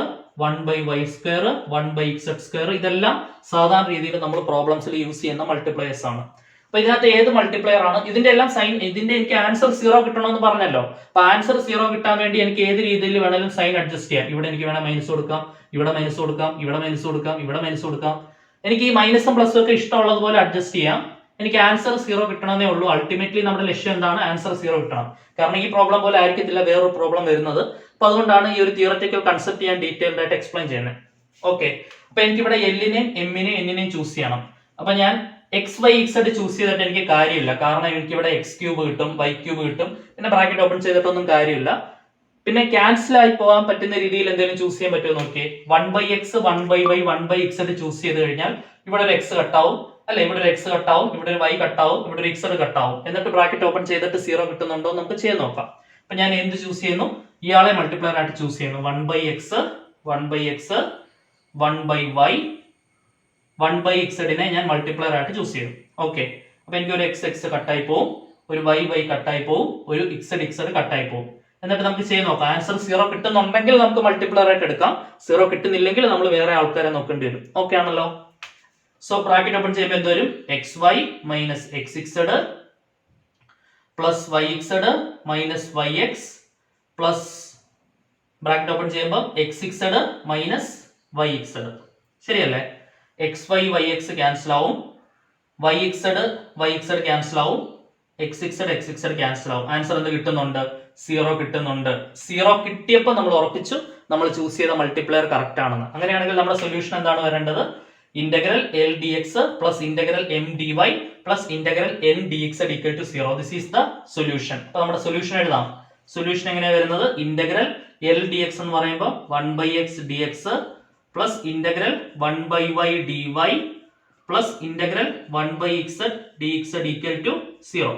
1 by y square, 1 by ഇക്സഡ് സ്ക്വയർ. ഇതെല്ലാം സാധാരണ രീതിയിൽ നമ്മൾ പ്രോബ്ലംസിൽ യൂസ് ചെയ്യുന്ന മൾട്ടിപ്ലയേഴ്സ് ആണ്. അപ്പൊ ഇതിനകത്ത് ഏത് മൾട്ടിപ്ലയർ ആണ്? ഇതിന്റെ എല്ലാം സൈൻ, ഇതിന്റെ എനിക്ക് ആൻസർ 0 കിട്ടണമെന്ന് പറഞ്ഞല്ലോ. അപ്പൊ ആൻസർ 0 കിട്ടാൻ വേണ്ടി എനിക്ക് ഏത് രീതിയിൽ വേണമെങ്കിലും സൈൻ അഡ്ജസ്റ്റ് ചെയ്യാം. ഇവിടെ എനിക്ക് വേണം മൈനസ് കൊടുക്കാം, ഇവിടെ മൈനസ് കൊടുക്കാം, ഇവിടെ മൈനസ് കൊടുക്കാം, ഇവിടെ മൈനസ് കൊടുക്കാം. എനിക്ക് ഈ മൈനസും പ്ലസും ഒക്കെ ഇഷ്ടമുള്ളതുപോലെ അഡ്ജസ്റ്റ് ചെയ്യാം. എനിക്ക് ആൻസർ 0 കിട്ടണമെന്നേ ഉള്ളൂ. അൾട്ടിമേറ്റ്ലി നമ്മുടെ ലക്ഷ്യം എന്താണ്? ആൻസർ 0 കിട്ടണം. കാരണം ഈ പ്രോബ്ലം പോലെ ആയിരിക്കത്തില്ല വേറൊരു പ്രോബ്ലം വരുന്നത്. അപ്പൊ അതുകൊണ്ടാണ് ഈ ഒരു തിയററ്റിക്കൽ കൺസെപ്റ്റ് ഞാൻ ഡീറ്റെയിൽഡ് ആയിട്ട് എക്സ്പ്ലെയിൻ ചെയ്യുന്നത്. ഓക്കെ, അപ്പൊ എനിക്ക് ഇവിടെ എല്ലിനെയും എമ്മിനെയും എന്നിനെയും ചൂസ് ചെയ്യണം. അപ്പൊ ഞാൻ എക്സ് വൈ ഇക്സഡ് ചൂസ് ചെയ്തിട്ട് എനിക്ക് കാര്യമില്ല. കാരണം എനിക്ക് ഇവിടെ എക്സ് ക്യൂബ് കിട്ടും, വൈ ക്യൂബ് കിട്ടും, പിന്നെ ബ്രാക്കറ്റ് ഓപ്പൺ ചെയ്തിട്ടൊന്നും കാര്യമില്ല. പിന്നെ ക്യാൻസൽ ആയി പോകാൻ പറ്റുന്ന രീതിയിൽ എന്തെങ്കിലും ചൂസ് ചെയ്യാൻ പറ്റുമോ നോക്കിയേ. 1 by x, 1 by y, 1 by ഇക്സഡ് ചൂസ് ചെയ്ത് കഴിഞ്ഞാൽ ഇവിടെ ഒരു എക്സ് കട്ടാവും, അല്ലെ? ഇവിടെ ഒരു എക്സ് കട്ടാവും, ഇവിടെ ഒരു വൈ കട്ടാവും, ഇവിടെ ഒരു ഇക്സഡ് കട്ടാവും. എന്നിട്ട് ബ്രാക്കറ്റ് ഓപ്പൺ ചെയ്തിട്ട് 0 കിട്ടുന്നുണ്ടോ നമുക്ക് ചെയ്ത് നോക്കാം. അപ്പൊ ഞാൻ എന്ത് ചൂസ് ചെയ്യുന്നു? ഇയാളെ മൾട്ടിപ്ലയർ ആയിട്ട് ചൂസ് ചെയ്യുന്നു. 1 by x, 1 by x, 1 by y, 1 by ഇക്സഡിനെ ഞാൻ മൾട്ടിപ്ലയർ ആയിട്ട് ചൂസ് ചെയ്തു. ഓക്കെ, അപ്പൊ എനിക്ക് ഒരു എക്സ് എക്സ് കട്ടായി പോവും, ഒരു വൈ വൈ കട്ടായി പോവും, ഒരു ഇക്സഡ് ഇക്സഡ് കട്ടായി പോവും. എന്നിട്ട് നമുക്ക് ചെയ്ത് നോക്കാം. ആൻസർ 0 കിട്ടുന്നുണ്ടെങ്കിൽ നമുക്ക് മൾട്ടിപ്ലർ ആയിട്ട് എടുക്കാം. 0 കിട്ടുന്നില്ലെങ്കിൽ നമ്മൾ വേറെ ആൾക്കാരെ നോക്കേണ്ടി വരും. ഓക്കെ ആണല്ലോ. സോ ബ്രാക്കറ്റ് ഓപ്പൺ ചെയ്യുമ്പോൾ എന്ത് വരും? xy minus xz plus yx minus yx plus bracket open ചെയ്യുമ്പോൾ xz മൈനസ് yx. ശരിയല്ലേ? xy yx ക്യാൻസൽ ആവും, yx ക്യാൻസൽ ആവും, xz ക്യാൻസൽ ആവും. ആൻസർ എന്ത് കിട്ടുന്നുണ്ട്? 0 കിട്ടുന്നുണ്ട്. 0 കിട്ടിയപ്പോൾ നമ്മൾ ഉറപ്പിച്ചു നമ്മൾ ചൂസ് ചെയ്ത മൾട്ടിപ്ലയർ കറക്റ്റ് ആണെന്ന്. അങ്ങനെയാണെങ്കിൽ നമ്മുടെ സൊല്യൂഷൻ എന്താണ് വരേണ്ടത്? Integral L D X plus integral M D Y plus integral N D X equal to 0. This is the solution. അപ്പൊ നമ്മുടെ സൊല്യൂഷൻ എഴുതാം. സൊല്യൂഷൻ എങ്ങനെയാണ് വരുന്നത്? ഇന്റഗ്രൽ എൽ ഡി എക്സ് എന്ന് പറയുമ്പോൾ 1/x dx plus integral 1/y dy plus integral 1/x dx equal to 0.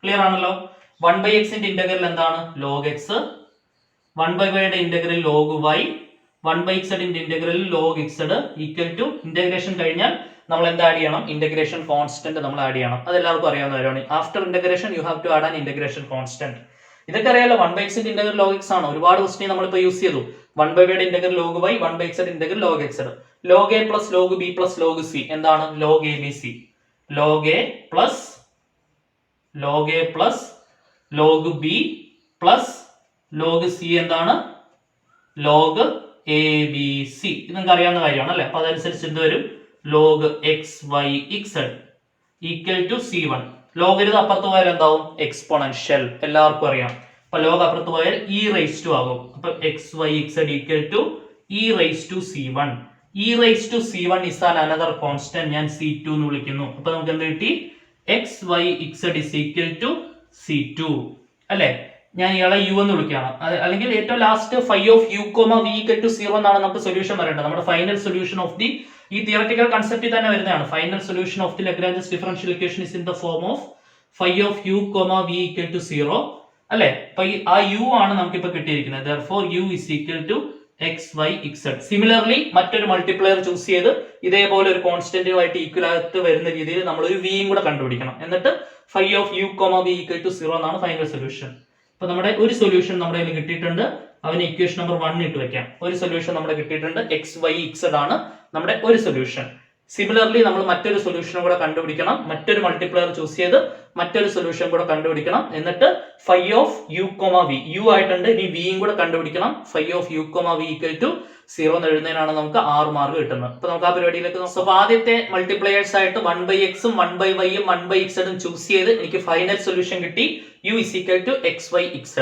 Clear ആണല്ലോ? 1/x ന്റെ integral എന്താണ്? log x, 1/y യുടെ ഇന്റഗ്രൽ log y, 1/z ന്റെ integral log x equal to integration കഴിഞ്ഞാൽ നമ്മൾ എന്താ ആഡ് ചെയ്യണം? ഇന്റഗ്രേഷൻ കോൺസ്റ്റന്റ് നമ്മൾ ആഡ് ചെയ്യണം. അത് എല്ലാവർക്കും അറിയാവുന്ന കാര്യമാണ്. After integration you have to add an integration constant. ഇതൊക്കെ അറിയാലോ. 1/x ന്റെ ഇന്റഗ്രൽ log x ആണ്. ഒരുപാട് ക്വസ്റ്റ്യൻ നമ്മളിപ്പോൾ യൂസ് ചെയ്തു. 1/y യുടെ integral log y, 1/z integral log x. log a plus log b plus log c എന്താണ്? log abc. log a plus log b plus log c എന്താണ്? log abc. ഇത് നിങ്ങൾക്ക് അറിയാവുന്ന കാര്യമാണ് അല്ലെ? അപ്പൊ അതനുസരിച്ച് എന്ത് വരും? log xyz equal to c1. Logarithm അപ്പുറത്ത് പോയാൽ എന്താവും? എക്സ്പോണൻഷ്യൽ. എല്ലാവർക്കും അറിയാം. അപ്പൊ ലോഗ് അപ്പുറത്ത് പോയാൽ e റൈസ് ടു ആകും. അപ്പൊ xyz equal to e raise to c1. e raise to c1 is an another constant. ഞാൻ c2 എന്ന് വിളിക്കുന്നു. അപ്പൊ നമുക്ക് എന്ത് കിട്ടി? xyz is equal to c2 അല്ലെ? ഞാൻ ഇയാളെ u എന്ന് വിളിക്കുകയാണ്. അല്ലെങ്കിൽ ഏറ്റവും last phi of u, v equal to 0 എന്നാണ് നമുക്ക് സൊല്യൂഷൻ വരേണ്ടത്. നമ്മുടെ ഫൈനൽ സൊല്യൂഷൻ ഓഫ് ദി ഈ തിയററ്റിക്കൽ കൺസെപ്റ്റിൽ തന്നെ വരുന്നതാണ്. Final solution of the Lagrange's differential equation is in the form of phi of u, v equal to 0 അല്ലെ? അപ്പൊ ആ u ആണ് നമുക്ക് ഇപ്പൊ കിട്ടിയിരിക്കുന്നത്. therefore u is equal to xyz. Similarly മറ്റൊരു മൾട്ടിപ്ലയർ ചൂസ് ചെയ്ത് ഇതേപോലെ ഒരു കോൺസ്റ്റന്റുമായിട്ട് ഈക്വൽ ആയിട്ട് വരുന്ന രീതിയിൽ നമ്മൾ ഒരു വിയും കൂടെ കണ്ടുപിടിക്കണം. എന്നിട്ട് phi of u, v equal to 0 എന്നാണ് ഫൈനൽ സൊല്യൂഷൻ. അപ്പൊ നമ്മുടെ ഒരു സൊല്യൂഷൻ നമ്മുടെ കയ്യിൽ കിട്ടിയിട്ടുണ്ട്. അവന് ഇക്വേഷൻ നമ്പർ 1 ഇട്ട് വെക്കാം. ഒരു സൊല്യൂഷൻ നമ്മുടെ കിട്ടിയിട്ടുണ്ട്. xyz ആണ് നമ്മുടെ ഒരു സൊല്യൂഷൻ. സിമിലർലി നമ്മൾ മറ്റൊരു സൊല്യൂഷനും കൂടെ കണ്ടുപിടിക്കണം. മറ്റൊരു മൾട്ടിപ്ലയർ ചൂസ് ചെയ്ത് മറ്റൊരു സൊല്യൂഷൻ കൂടെ കണ്ടുപിടിക്കണം. എന്നിട്ട് phi of u, v u ആയിട്ടുണ്ട്. ഇനി വിയും കൂടെ കണ്ടുപിടിക്കണം. phi of u, v equal to 0 എന്ന് എഴുതുന്നതിനാണ് നമുക്ക് 6 മാർക്ക് കിട്ടുന്നത്. അപ്പൊ നമുക്ക് ആ പരിപാടിയിലേക്ക് നോക്കാം. അപ്പൊ ആദ്യത്തെ മൾട്ടിപ്ലയേഴ്സ് ആയിട്ട് 1/x ഉം 1/y ഉം 1/z ഉം ചൂസ് ചെയ്ത് എനിക്ക് ഫൈനൽ സൊല്യൂഷൻ കിട്ടി. u is equal to xyz.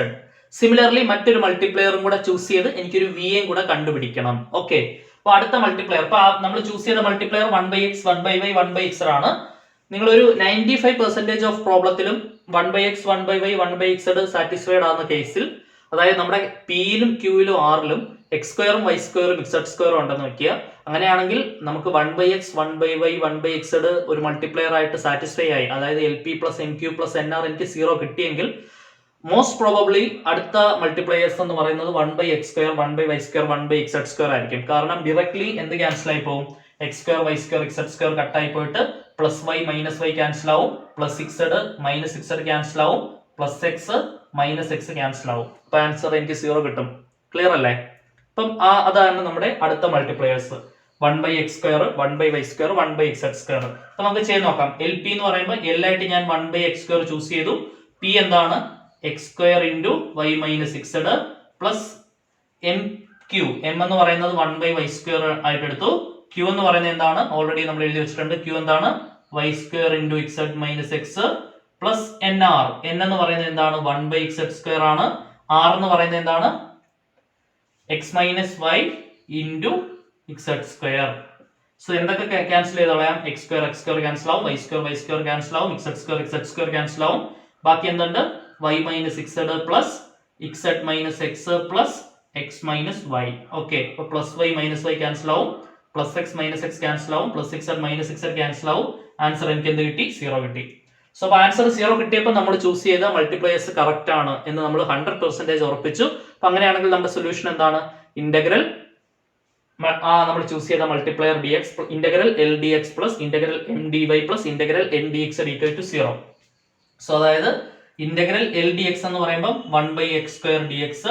Similarly മറ്റൊരു മൾട്ടിപ്ലയറും കൂടെ ചൂസ് ചെയ്ത് എനിക്കൊരു വിയും കൂടെ കണ്ടുപിടിക്കണം. ഓക്കെ. അപ്പൊ അടുത്ത മൾട്ടിപ്ലയർ, അപ്പൊ നമ്മൾ ചൂസ് ചെയ്ത മൾട്ടിപ്ലയർ 1/x, 1/y, 1/z ആണ്. നിങ്ങൾ ഒരു 95% of പ്രോബ്ലത്തിലും 1/x, 1/y, 1/z satisfied ആവുന്ന കേസിൽ, അതായത് നമ്മുടെ പിയിലും ക്യൂയിലും ആറിലും എക്സ് സ്ക്വയറും വൈ സ്ക്വയറും ഇസഡ് സ്ക്വയറും ഉണ്ടെന്ന് വെക്കുക. അങ്ങനെയാണെങ്കിൽ നമുക്ക് 1/x, 1/y, 1/z ഒരു മൾട്ടിപ്ലയർ ആയിട്ട് സാറ്റിസ്ഫൈ ആയി, അതായത് L P plus N Q plus N R എനിക്ക് 0 കിട്ടിയെങ്കിൽ മോസ്റ്റ് പ്രോബബ്ലി അടുത്ത മൾട്ടിപ്ലയേഴ്സ് എന്ന് പറയുന്നത് 1/x square, 1/y square, 1/z square ആയിരിക്കും. കാരണം ഡയറക്ട്ലി എന്ത് ക്യാൻസൽ ആയി പോകും? X square, y square, z square കട്ടായി പോയിട്ട് plus y minus y cancel ആവും, plus z minus z cancel ആവും, plus x minus x cancel ആവും. അപ്പൊ ആൻസർ എനിക്ക് 0 കിട്ടും. ക്ലിയർ അല്ലേ? അപ്പം അതാണ് നമ്മുടെ അടുത്ത multipliers. 1/x square, 1/y square, 1/z square. അപ്പൊ നമുക്ക് ചെയ്ത് നോക്കാം. എൽ പി എന്ന് പറയുമ്പോൾ എൽ ആയിട്ട് ഞാൻ 1/x സ്ക്വയർ ചൂസ് ചെയ്തു. പി എന്താണ്? X square into Y minus Z plus M Q. M എന്ന് പറയുന്നത് 1/y സ്ക്വയർ ആയിട്ട് എടുത്തു. ക്യൂ എന്ന് പറയുന്നത് എന്താണ്? ഓൾറെഡി നമ്മൾ എഴുതി വെച്ചിട്ടുണ്ട്. ക്യൂ എന്താണ്? Y square into Z minus X plus N R. N എന്ന് പറയുന്നത് എന്താണ്? 1/z സ്ക്വയർ ആണ്. ആർ എന്ന് പറയുന്നത് എന്താണ്? X minus y into z square. So എന്തൊക്കെ ക്യാൻസൽ ചെയ്ത് കളയാം? എക്സ് സ്ക്വയർ ക്യാൻസൽ ആവും, വൈ സ്ക്വയർ ക്യാൻസൽ ആവും, ഇസഡ് സ്ക്വയർ ക്യാൻസൽ ആവും. ബാക്കി എന്തുണ്ട്? y minus Z plus z minus X plus x minus y. Okay. അപ്പൊ plus y minus y cancel ആവും, plus x minus x cancel ആവും, plus z minus z cancel ആവും. Answer എനിക്ക് എന്ത് കിട്ടി? 0 കിട്ടി. സോ അപ്പൊ ആൻസർ 0 കിട്ടിയപ്പോൾ നമ്മൾ ചൂസ് ചെയ്ത മൾട്ടിപ്ലയേഴ്സ് കറക്റ്റ് ആണ് എന്ന് നമ്മൾ 100% ഉറപ്പിച്ചു. അപ്പൊ അങ്ങനെയാണെങ്കിൽ നമ്മുടെ സൊല്യൂഷൻ എന്താണ്? ഇന്റഗ്രൽ നമ്മൾ ചൂസ് ചെയ്ത multiplier D X, integral L D X plus integral M D Y plus integral N D X equal to 0. So അതായത് ഇന്റഗ്രൽ എൽ ഡി എക്സ് എന്ന് പറയുമ്പോൾ 1/x² dx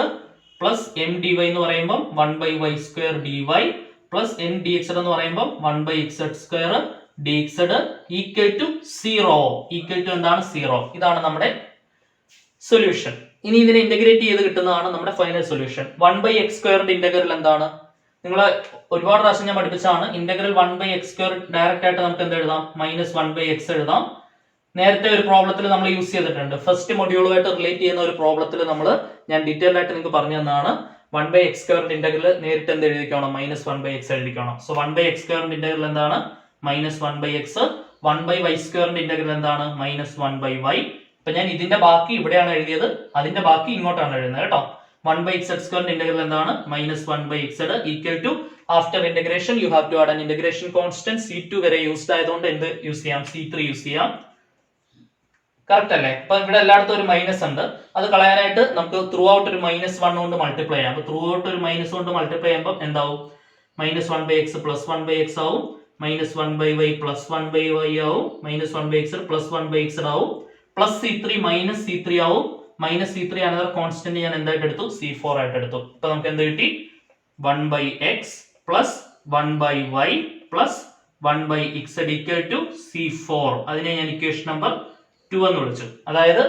plus M D Y എന്ന് പറയുമ്പോൾ 1/y² dy plus N D X എന്ന് പറയുമ്പോൾ 1/z² dx equal to 0. Equal to എന്താണ്? 0. ഇതാണ് നമ്മുടെ സൊല്യൂഷൻ. ഇനി ഇതിനെ ഇന്റഗ്രേറ്റ് ചെയ്ത് കിട്ടുന്നതാണ് നമ്മുടെ ഫൈനൽ സൊല്യൂഷൻ. 1/x² ഇന്റഗ്രൽ എന്താണ്? നിങ്ങളെ ഒരുപാട് പ്രാവശ്യം ഞാൻ പഠിപ്പിച്ചാണ്. ഇന്റഗ്രൽ 1/x² ഡയറക്റ്റ് ആയിട്ട് നമുക്ക് എന്ത് എഴുതാം? -1/x എഴുതാം. നേരത്തെ ഒരു പ്രോബ്ലത്തിൽ നമ്മൾ യൂസ് ചെയ്തിട്ടുണ്ട്. ഫസ്റ്റ് മൊഡ്യൂളുമായിട്ട് റിലേറ്റ് ചെയ്യുന്ന ഒരു പ്രോബ്ലത്തിൽ ഞാൻ ഡീറ്റെയിൽ ആയിട്ട് നിങ്ങൾക്ക് പറഞ്ഞു തന്നതാണ്. 1/x² ഇന്റഗ്രൽ നേരിട്ട് എന്ത് എഴുതിക്കണം? -1/x എഴുതിക്കണം. സോ 1/x² ഇന്റഗ്രൽ എന്താണ്? -1/x. 1/y² ഇന്റഗ്രൽ എന്താണ്? -1/y. ഇപ്പൊ ഞാൻ ഇതിന്റെ ബാക്കി ഇവിടെയാണ് എഴുതിയത്, അതിന്റെ ബാക്കി ഇങ്ങോട്ടാണ് എഴുതുന്നത് കേട്ടോ. 1/z² ഇന്റഗ്രൽ എന്താണ്? -1/x equal to after integration you have to add an integration constant C2 വരെ യൂസ്ഡ് ആയതുകൊണ്ട് എന്ത് യൂസ് ചെയ്യാം? C3 യൂസ് ചെയ്യാം. കറക്റ്റ് അല്ലേ? അപ്പൊ ഇവിടെ എല്ലായിടത്തും ഒരു മൈനസ് ഉണ്ട്. അത് കളയാനായിട്ട് നമുക്ക് ത്രൂ ഔട്ട് ഒരു -1 കൊണ്ട് മൾട്ടിപ്ലൈ ചെയ്യാം. അപ്പൊ ത്രൂ ഔട്ട് ഒരു മൈനസ് കൊണ്ട് മൾട്ടിപ്ലൈ ചെയ്യുമ്പോൾ എന്താവും? -1/x + 1/x ആവും, -1/y + 1/y ആവും, -1/x + 1/x ആവും, പ്ലസ് C3 -C3 ആവും, -C3 അനദർ കോൺസ്റ്റന്റ് ഞാൻ എന്തായിട്ട് എടുത്തു? C4 ആയിട്ട് എടുത്തു. അപ്പൊ നമുക്ക് എന്ത് കിട്ടി? 1/x + 1/y + 1/x equal to C4. അതിനെ ഞാൻ ഇക്വേഷൻ നമ്പർ 2 എന്ന് വിളിച്ചു. അതായത്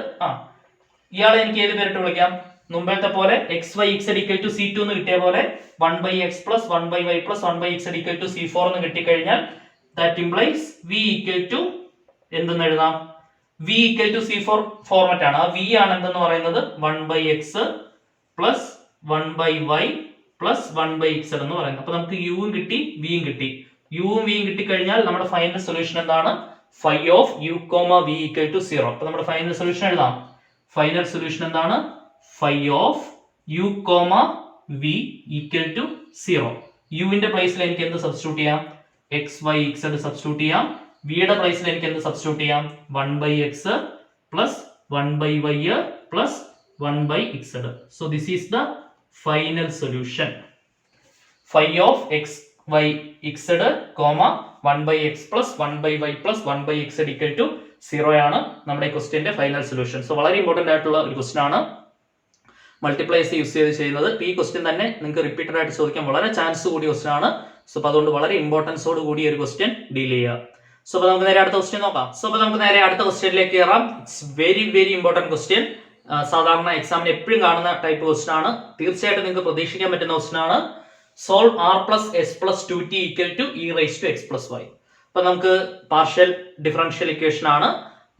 ഇയാളെ എനിക്ക് ഏത് പേരിട്ട് വിളിക്കാം? മുമ്പത്തെ പോലെ xy z equal to C2 എന്ന് കിട്ടിയ പോലെ 1/x + 1/y + 1/x equal to C4 എന്ന് കിട്ടിക്കഴിഞ്ഞാൽ that implies v equal to എന്തെന്ന് എഴുതാം? v equal to C4 format ആണ്. ആ v ആണ് എന്തെന്ന് പറയുന്നത് 1/x + 1/y + 1/x എന്ന് പറയുന്നത്. അപ്പൊ നമുക്ക് u കിട്ടി, v കിട്ടി. u v കിട്ടിക്കഴിഞ്ഞാൽ നമ്മുടെ ഫൈനൽ സൊല്യൂഷൻ എന്താണ്? phi of u, v equal to 0. അപ്പൊ നമ്മുടെ ഫൈനൽ സൊല്യൂഷൻ എഴുതാം. ഫൈനൽ സൊല്യൂഷൻ എന്താണ്? phi of u, v equal to 0. u ന്റെ പ്ലേസിൽ എനിക്ക് എന്ത് സബ്സ്റ്റിറ്റ്യൂട്ട് ചെയ്യാം? x, y, z സബ്സ്റ്റിറ്റ്യൂട്ട് ചെയ്യാം. v യുടെ പ്ലേസിൽ എനിക്ക് എന്ത് സബ്സ്റ്റിറ്റ്യൂട്ട് ചെയ്യാം? 1/x + 1/y + 1/z. So this is the final solution. Phi of x, y, z, 1/x + 1/y + 1/x equal to 0 ആണ് നമ്മുടെ ക്വസ്റ്റ്യന്റെ ഫൈനൽ സൊല്യൂഷൻ. സോ വളരെ ഇമ്പോർട്ടന്റ് ആയിട്ടുള്ള ഒരു ക്വസ്റ്റ്യൻ ആണ്. മൾട്ടിപ്ലൈസ് യൂസ് ചെയ്ത് ചെയ്യുന്നത്. ഈ ക്വസ്റ്റ്യൻ തന്നെ നിങ്ങൾക്ക് റിപ്പീറ്റഡ് ആയിട്ട് ചോദിക്കാൻ വളരെ ചാൻസ് കൂടിയ ക്വസ്റ്റ്യൻ ആണ്. സോ അപ്പോൾ അതുകൊണ്ട് വളരെ ഇമ്പോർട്ടൻസോട് കൂടി ഒരു ക്വസ്റ്റ്യൻ ഡീൽ ചെയ്യുക. സോ അപ്പോൾ നമുക്ക് നേരെ അടുത്ത ക്വസ്റ്റ്യൻ നോക്കാം. സോ അപ്പോൾ നമുക്ക് നേരെ അടുത്ത ക്വസ്റ്റ്യനിലേക്ക് കയറാം. It's very very important question. സാധാരണ എക്സാമിന് എപ്പോഴും കാണുന്ന ടൈപ്പ് ക്വസ്റ്റ്യൻ ആണ്. തീർച്ചയായിട്ടും നിങ്ങൾക്ക് പ്രതീക്ഷിക്കാൻ പറ്റുന്ന ക്വസ്റ്റ്യൻ ആണ്. Solve r + s + 2t equal to e raised to x + y. അപ്പൊ നമുക്ക് പാർഷ്യൽ ഡിഫറൻഷ്യൽ ഇക്വേഷൻ ആണ്.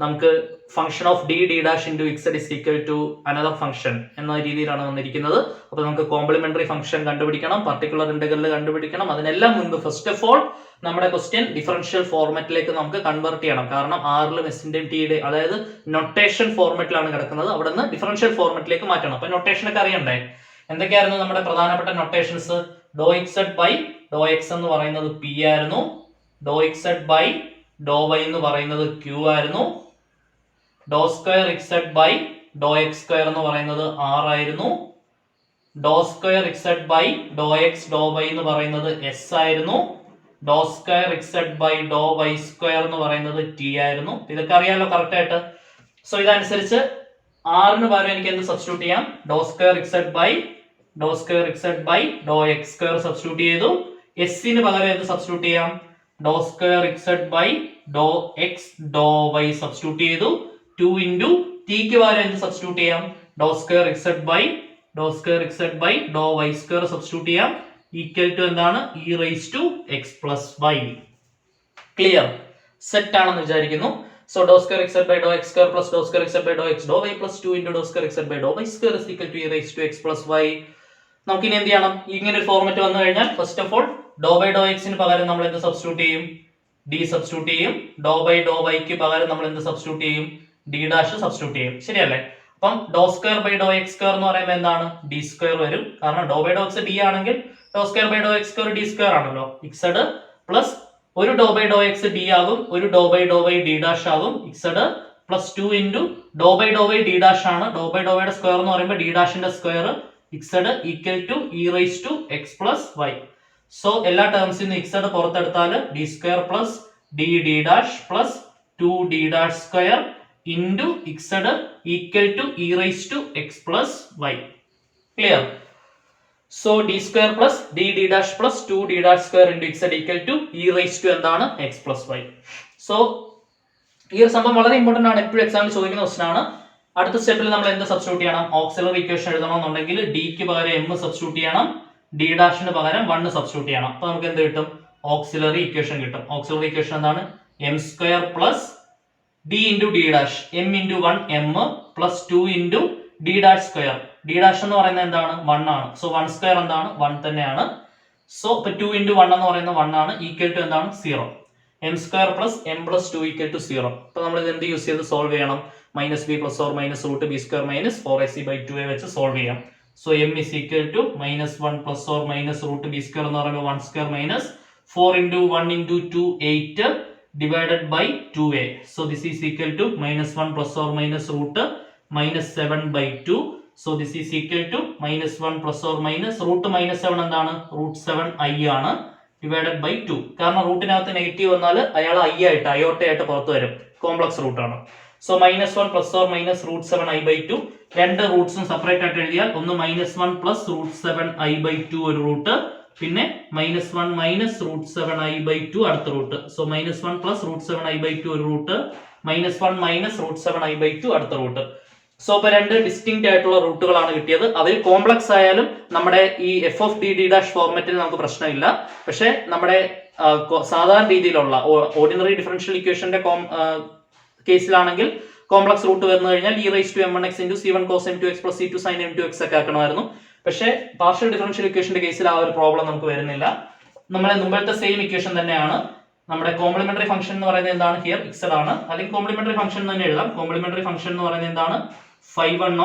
നമുക്ക് function of d d' into x is equal to another function എന്ന രീതിയിലാണ് വന്നിരിക്കുന്നത്. അപ്പൊ നമുക്ക് കോംപ്ലിമെന്ററി ഫംഗ്ഷൻ കണ്ടുപിടിക്കണം, പർട്ടിക്കുലർ ഇന്റഗ്രൽ കണ്ടുപിടിക്കണം. അതിനെല്ലാം മുൻപ് ഫസ്റ്റ് ഓഫ് ഓൾ നമ്മുടെ ക്വസ്റ്റ്യൻ ഡിഫറൻഷ്യൽ ഫോർമാറ്റിലേക്ക് നമുക്ക് കൺവേർട്ട് ചെയ്യണം. കാരണം ആറിലും എസിന്റെയും ടിയുടെയും അതായത് നൊട്ടേഷൻ ഫോർമാറ്റിലാണ് കിടക്കുന്നത്. അവിടെ നിന്ന് ഡിഫറൻഷ്യൽ ഫോർമാറ്റിലേക്ക് മാറ്റണം. അപ്പൊ നൊട്ടേഷൻ ഒക്കെ അറിയണ്ടേ? എന്തൊക്കെയായിരുന്നു നമ്മുടെ പ്രധാനപ്പെട്ട നൊട്ടേഷൻസ്? ∂z/∂x എന്ന് പറയുന്നത് p ആയിരുന്നു, ∂z/∂y എന്ന് പറയുന്നത് q ആയിരുന്നു, ∂2z/∂x² എന്ന് പറയുന്നത് r ആയിരുന്നു, ∂2z/∂x/∂y എന്ന് പറയുന്നത് s ആയിരുന്നു, ∂2z/∂y² എന്ന് പറയുന്നത് t ആയിരുന്നു. ഇതൊക്കെ അറിയാലോ കറക്റ്റ് ആയിട്ട്. സോ ഇതനുസരിച്ച് r ന് പകരം എനിക്ക് എന്ത് സബ്സ്റ്റിറ്റ്യൂട്ട് ചെയ്യാം? ∂2z/∂x² സബ്സ്റ്റിറ്റ്യൂട്ട് ചെയ്തു. s ന് പകരം എന്ത് സബ്സ്റ്റിറ്റ്യൂട്ട് ചെയ്യാം? ∂2z/∂x/∂y സബ്സ്റ്റിറ്റ്യൂട്ട് ചെയ്തു. 2 into t ക്ക് പകരം എന്ത് സബ്സ്റ്റിറ്റ്യൂട്ട് ചെയ്യാം? ∂2z/∂y² സബ്സ്റ്റിറ്റ്യൂട്ട് ചെയ്യാം. ഈക്വൽ ടു എന്താണ്? e raised to x + y. Clear? Set ആണെന്ന് വിചാരിക്കുന്നു. So ∂2z/∂x² + ∂2z/∂x/∂y + 2 into ∂2z/∂y² is equal to e raised to x + y. നമുക്ക് ഇനി എന്ത് ചെയ്യണം? ഇങ്ങനെ ഒരു ഫോർമാറ്റ് വന്നു കഴിഞ്ഞാൽ ഫസ്റ്റ് ഓഫ് ഓൾ ∂by∂x ന് പകരം നമ്മൾ എന്ത് സബ്സ്റ്റിറ്റ്യൂട്ട് ചെയ്യും? d സബ്സ്റ്റിറ്റ്യൂട്ട് ചെയ്യും. ∂by∂y ക്ക് പകരം നമ്മൾ എന്ത് സബ്സ്റ്റിറ്റ്യൂട്ട് ചെയ്യും? d' സബ്സ്റ്റിറ്റ്യൂട്ട് ചെയ്യും. ശരിയല്ലേ? അപ്പം ∂2/∂x² എന്ന് പറയുമ്പോൾ എന്താണ്? d² വരും. കാരണം ∂by∂x d ആണെങ്കിൽ ∂2/∂x² d² ആണല്ലോ. x പ്ലസ് ഒരു ∂by∂x d ആകും, ഒരു ∂by∂y d' ആകും. x plus 2 into ∂by∂y d' ആണ്. ∂by∂y സ്ക്വയർ എന്ന് പറയുമ്പോൾ d' ന്റെ square x equal to e raised to x + y. So എല്ലാ ടേംസിൽ നിന്ന് x പുറത്തെടുത്താൽ d² plus d d' plus 2d' square into z equal to e raised to x plus y. Clear? So d square plus d dash plus 2d dash square into z equal to e raised to എന്താണ് x plus y. So ഈ ഒരു സംഭവം വളരെ important ആണ്, എപ്പോഴും എക്സാമിൽ ചോദിക്കുന്ന question ആണ്. അടുത്ത സ്റ്റെപ്പിൽ നമ്മൾ എന്ത് സബ്സ്റ്റിറ്റ്യൂട്ട് ചെയ്യണം? ഓക്സിലറി ഇക്വേഷൻ എഴുതണമെന്നുണ്ടെങ്കിൽ ഡിക്ക് പകരം എം സബ്സ്റ്റിറ്റ്യൂട്ട് ചെയ്യണം, ഡി ഡാഷിന് പകരം 1 സബ്സ്റ്റിറ്റ്യൂട്ട് ചെയ്യണം. അപ്പൊ നമുക്ക് എന്ത് കിട്ടും? ഓക്സിലറി ഇക്വേഷൻ കിട്ടും. ഓക്സിലറി ഇക്വേഷൻ എന്താണ്? M square plus D into D dash, M into 1 M plus 2 into D dash square. D dash എന്ന് പറയുന്നത് എന്താണ്? 1 ആണ്. സോ 1 സ്ക്വയർ എന്താണ്? 1 തന്നെയാണ്. സോ ഇപ്പൊ 2 ഇൻറ്റു 1 എന്ന് പറയുന്നത് 1 ആണ്. ഈക്വൽ ടു എന്താണ്? 0. M square plus M plus 2 equal to 0. അപ്പൊ നമ്മൾ ഇത് എന്ത് യൂസ് ചെയ്ത് സോൾവ് ചെയ്യണം? Minus B plus or minus root B square minus 4ac/2a വെച്ച് സോൾവ് ചെയ്യാം. So M is equal to minus 1 plus or minus root B square എന്ന് പറയുമ്പോൾ 1 square minus 4 into 1 into 2 8 divided by 2a. So this is equal to minus 1 plus or minus root minus 7/2. So this is equal to minus 1 plus or minus root minus 7 എന്താണ്? root 7i ആണ് divided by 2. കാരണം റൂട്ടിനകത്ത് negative വന്നാൽ അയാൾ i ആയിട്ട് അയോട്ടയായിട്ട് പുറത്ത് വരും, complex root ആണ്. So minus 1 plus or minus root 7i/2. രണ്ട് റൂട്ട്സും സെപ്പറേറ്റ് ആയിട്ട് എഴുതിയാൽ ഒന്ന് മൈനസ് 1 പ്ലസ് റൂട്ട് 7i/2 ഒരു റൂട്ട്, പിന്നെ മൈനസ് 1 മൈനസ് റൂട്ട് 7i/2 അടുത്ത root. So minus 1 plus root 7i/2 ഒരു root, minus 1 minus root 7i/2 അടുത്ത റൂട്ട്. സോ ഇപ്പൊ രണ്ട് ഡിസ്റ്റിങ്ക്റ്റ് ആയിട്ടുള്ള റൂട്ടുകളാണ് കിട്ടിയത്. അവർ കോംപ്ലക്സ് ആയാലും നമ്മുടെ ഈ F of d d dash ഫോർമാറ്റിൽ നമുക്ക് പ്രശ്നമില്ല. പക്ഷെ നമ്മുടെ സാധാരണ രീതിയിലുള്ള ഓർഡിനറി ഡിഫറൻഷ്യൽ ഇക്വേഷന്റെ കേസിലാണെങ്കിൽ കോംപ്ലക്സ് റൂട്ട് വന്നു കഴിഞ്ഞാൽ e raised to m1x into c1 cos m2x plus c2 sin m2x ഒക്കെ ആക്കണമായിരുന്നു. പക്ഷേ പാർഷ്യൽ ഡിഫറൻഷ്യൽ ഇക്വേഷന്റെ കേസിൽ ആ ഒരു പ്രോബ്ലം നമുക്ക് വരുന്നില്ല. നമ്മളെ മുമ്പത്തെ സെയിം ഇക്വേഷൻ തന്നെയാണ്. നമ്മുടെ കോംപ്ലിമെന്ററി ഫംഗ്ഷൻ എന്ന് പറയുന്നത് എന്താണ്? ഹിയർ x ആണ്. അല്ലെങ്കിൽ കോംപ്ലിമെന്ററി ഫംഗ്ഷൻ തന്നെ എഴുതാം. കോംപ്ലിമെന്ററി ഫംഗ്ഷൻ എന്ന് പറയുന്നത് എന്താണ്? phi1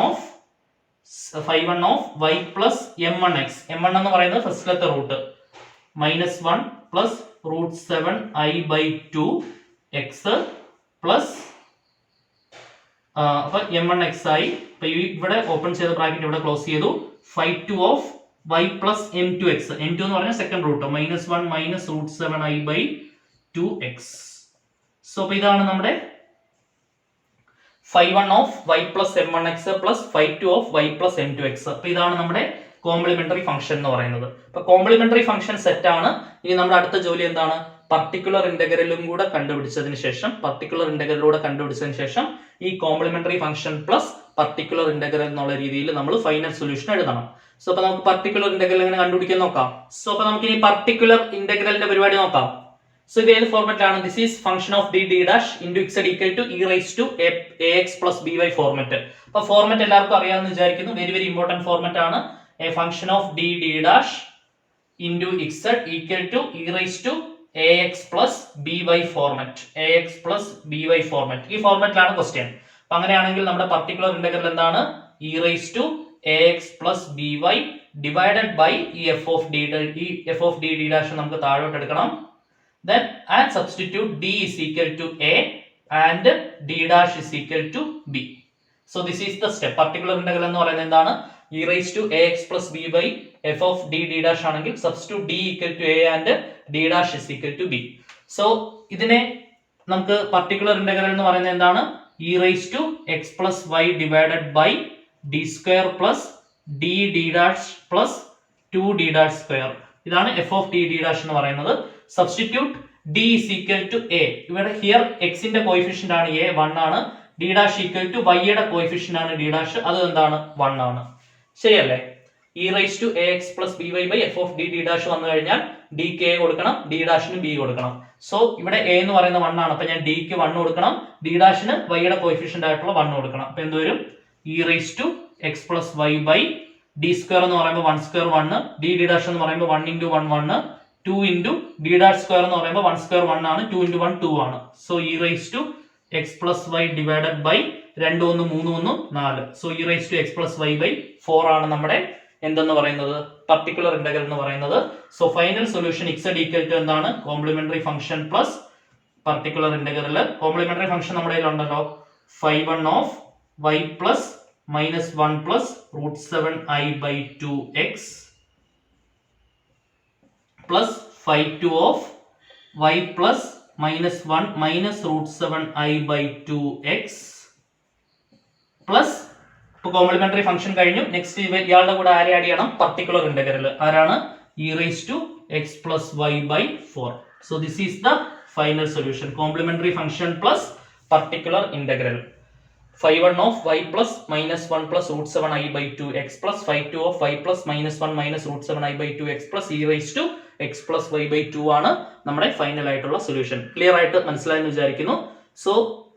of y plus m1x. m1 എന്ന് പറയുന്നത് ഫസ്റ്റിലത്തെ root, minus 1 plus root 7i/2 x plus അപ്പൊ m1x ആയി. ഇപ്പൊ ഇവിടെ ഓപ്പൺ ചെയ്ത ബ്രാക്കറ്റ് ഇവിടെ ക്ലോസ് ചെയ്തു. phi2 of y plus m2x. m2 എന്ന് പറഞ്ഞാൽ second root, minus 1 minus root 7i/2x. So അപ്പൊ ഇതാണ് നമ്മുടെ phi1 of y plus m1x plus phi2 of y plus m2x. അപ്പൊ ഇതാണ് നമ്മുടെ കോംപ്ലിമെന്ററി ഫംഗ്ഷൻ എന്ന് പറയുന്നത്. അപ്പൊ കോംപ്ലിമെന്ററി ഫംഗ്ഷൻ സെറ്റ് ആണ്. ഇനി നമ്മുടെ അടുത്ത ജോലി എന്താണ്? പർട്ടിക്കുലർ ഇന്റഗ്രലും കൂടെ കണ്ടുപിടിച്ചതിന് ശേഷം ഈ complementary function plus particular integral എന്നുള്ള രീതിയിൽ നമ്മൾ ഫൈനൽ സൊല്യൂഷൻ എഴുതണം. സോ അപ്പൊ നമുക്ക് പർട്ടിക്കുലർ ഇന്റഗ്രൽ എങ്ങനെ കണ്ടുപിടിക്കാൻ നോക്കാം. സോ അപ്പൊ നമുക്ക് ഇനി പർട്ടിക്കുലർ ഇന്റഗ്രലിന്റെ പരിപാടി നോക്കാം. സോ ഇത് ഏത് ഫോർമാറ്റിലാണ്? This is function of d d dash into z equal to e raised to ax plus by format. അപ്പൊ ഫോർമാറ്റ് എല്ലാവർക്കും അറിയാമെന്ന് വിചാരിക്കുന്നു. വെരി വെരി ഇമ്പോർട്ടന്റ് ഫോർമാറ്റ് ആണ്. A function of d d dash into z equal to e raised to ax plus by format. ax plus by format. ഈ ഫോർമാറ്റിലാണ് question. അപ്പൊ അങ്ങനെയാണെങ്കിൽ നമ്മുടെ പർട്ടിക്കുലർ ഇന്റഗ്രൽ എന്താണ്? e raised to ax plus by divided by ഈ f of d d dash നമുക്ക് താഴോട്ട് എടുക്കണം. Then and substitute d is equal to a and d dash is equal to b. So this is the step. Particular integral എന്ന് പറയുന്നത് എന്താണ്? e raised to ax plus b by f of d d dash ആണെങ്കിൽ substitute d equal to a and d dash is equal to b. So ഇതിനെ നമുക്ക് particular integral എന്ന് പറയുന്നത് എന്താണ്? e raised to x plus y divided by d square plus d d dash plus 2d dash square. ഇതാണ് f of d d dash എന്ന് പറയുന്നത്. Substitute d is equal to a. ഇവിടെ here x ന്റെ coefficient ആണ് a, 1 ആണ്. d dash equal to y യുടെ coefficient ആണ് d dash, അത് എന്താണ്? 1 ആണ്. ശരിയല്ലേ? e raised to ax plus by by f of d d dash വന്നു കഴിഞ്ഞാൽ d ക്ക് a കൊടുക്കണം, d dash ന് b കൊടുക്കണം. സോ ഇവിടെ a എന്ന് പറയുന്നത് 1 ആണ്. അപ്പൊ ഞാൻ d ക്ക് 1 കൊടുക്കണം, d dash ന് y യുടെ കോഎഫിഷ്യന്റ് ആയിട്ടുള്ള 1 കൊടുക്കണം. അപ്പൊ എന്ത് വരും? e raised to x plus y by d square എന്ന് പറയുമ്പോൾ 1 square 1, d d dash എന്ന് പറയുമ്പോൾ 1 into 1 1, 2 into d dash square എന്ന് പറയുമ്പോൾ 1 square 1 ആണ്, 2 into 1 2 ആണ്. So e raised to x plus y divided by 2 1 3 1 4. So e raised to x plus y by 4 ആണ് നമ്മുടെ എന്തെന്ന് പറയുന്നത്? പർട്ടിക്കുലർ ഇന്റഗ്രൽ എന്ന് പറയുന്നത്. So final solution z equal to എന്താണ്? Complementary function plus particular integral. Complementary function നമ്മുടെ കയ്യിലുണ്ടല്ലോ. phi1 of y plus minus 1 plus root 7i/2x plus phi2 of y plus minus 1 minus root 7i/2x plus ഇപ്പൊ complementary function കഴിഞ്ഞു. Next ഇയാളുടെ കൂടെ ആരെ add ചെയ്യണം? Particular integral. ആരാണ്? e⁻x+y/4. So this is the final solution. Complementary function plus particular integral. 5(1) of y plus -1 plus √7i/2x plus 5(2) of y plus -1 minus √7i/2x plus e⁻x+y/2 ആണ് നമ്മുടെ final ആയിട്ടുള്ള solution. Clear ആയിട്ട് മനസ്സിലായെന്ന് വിചാരിക്കുന്നു. So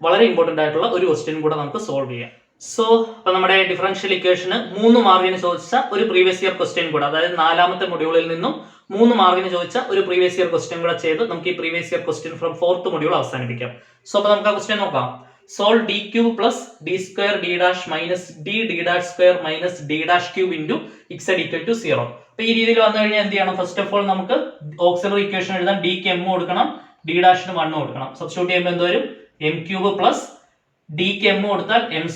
വളരെ important ആയിട്ടുള്ള ഒരു ക്വസ്റ്റ്യൻ കൂടെ നമുക്ക് സോൾവ് ചെയ്യാം. സോ അപ്പൊ നമ്മുടെ ഡിഫറൻഷ്യൽ ഇക്വേഷന് 3 മാർക്കിന് ചോദിച്ച ഒരു പ്രീവിയസ് ഇയർ ക്വസ്റ്റ്യൻ കൂടെ, അതായത് 4ാമത്തെ മൊഡ്യൂളിൽ നിന്നും 3 മാർക്കിന് ചോദിച്ച ഒരു പ്രീവിയസ് ഇയർ ക്വസ്റ്റ്യൻ കൂടെ ചെയ്ത് നമുക്ക് ഈ previous year question from 4th module അവസാനിപ്പിക്കാം. സോ അപ്പൊ നമുക്ക് ആ ക്വസ്റ്റ്യൻ നോക്കാം. Solve d³ plus d² d' minus d'² minus d'³ into x equal to 0. അപ്പൊ ഈ രീതിയിൽ വന്നു കഴിഞ്ഞാൽ എന്ത് ചെയ്യണം? ഫസ്റ്റ് ഓഫ് ഓൾ നമുക്ക് ഓക്സിലറി ഇക്വേഷൻ എഴുതാൻ d ക്ക് m കൊടുക്കണം, d' ന് 1 കൊടുക്കണം. സബ്സ്റ്റിറ്റ്യൂട്ട് ചെയ്യുമ്പോൾ എന്ത് വരും? m³ പ്ലസ് d ക്ക് m കൊടുത്താൽ m²,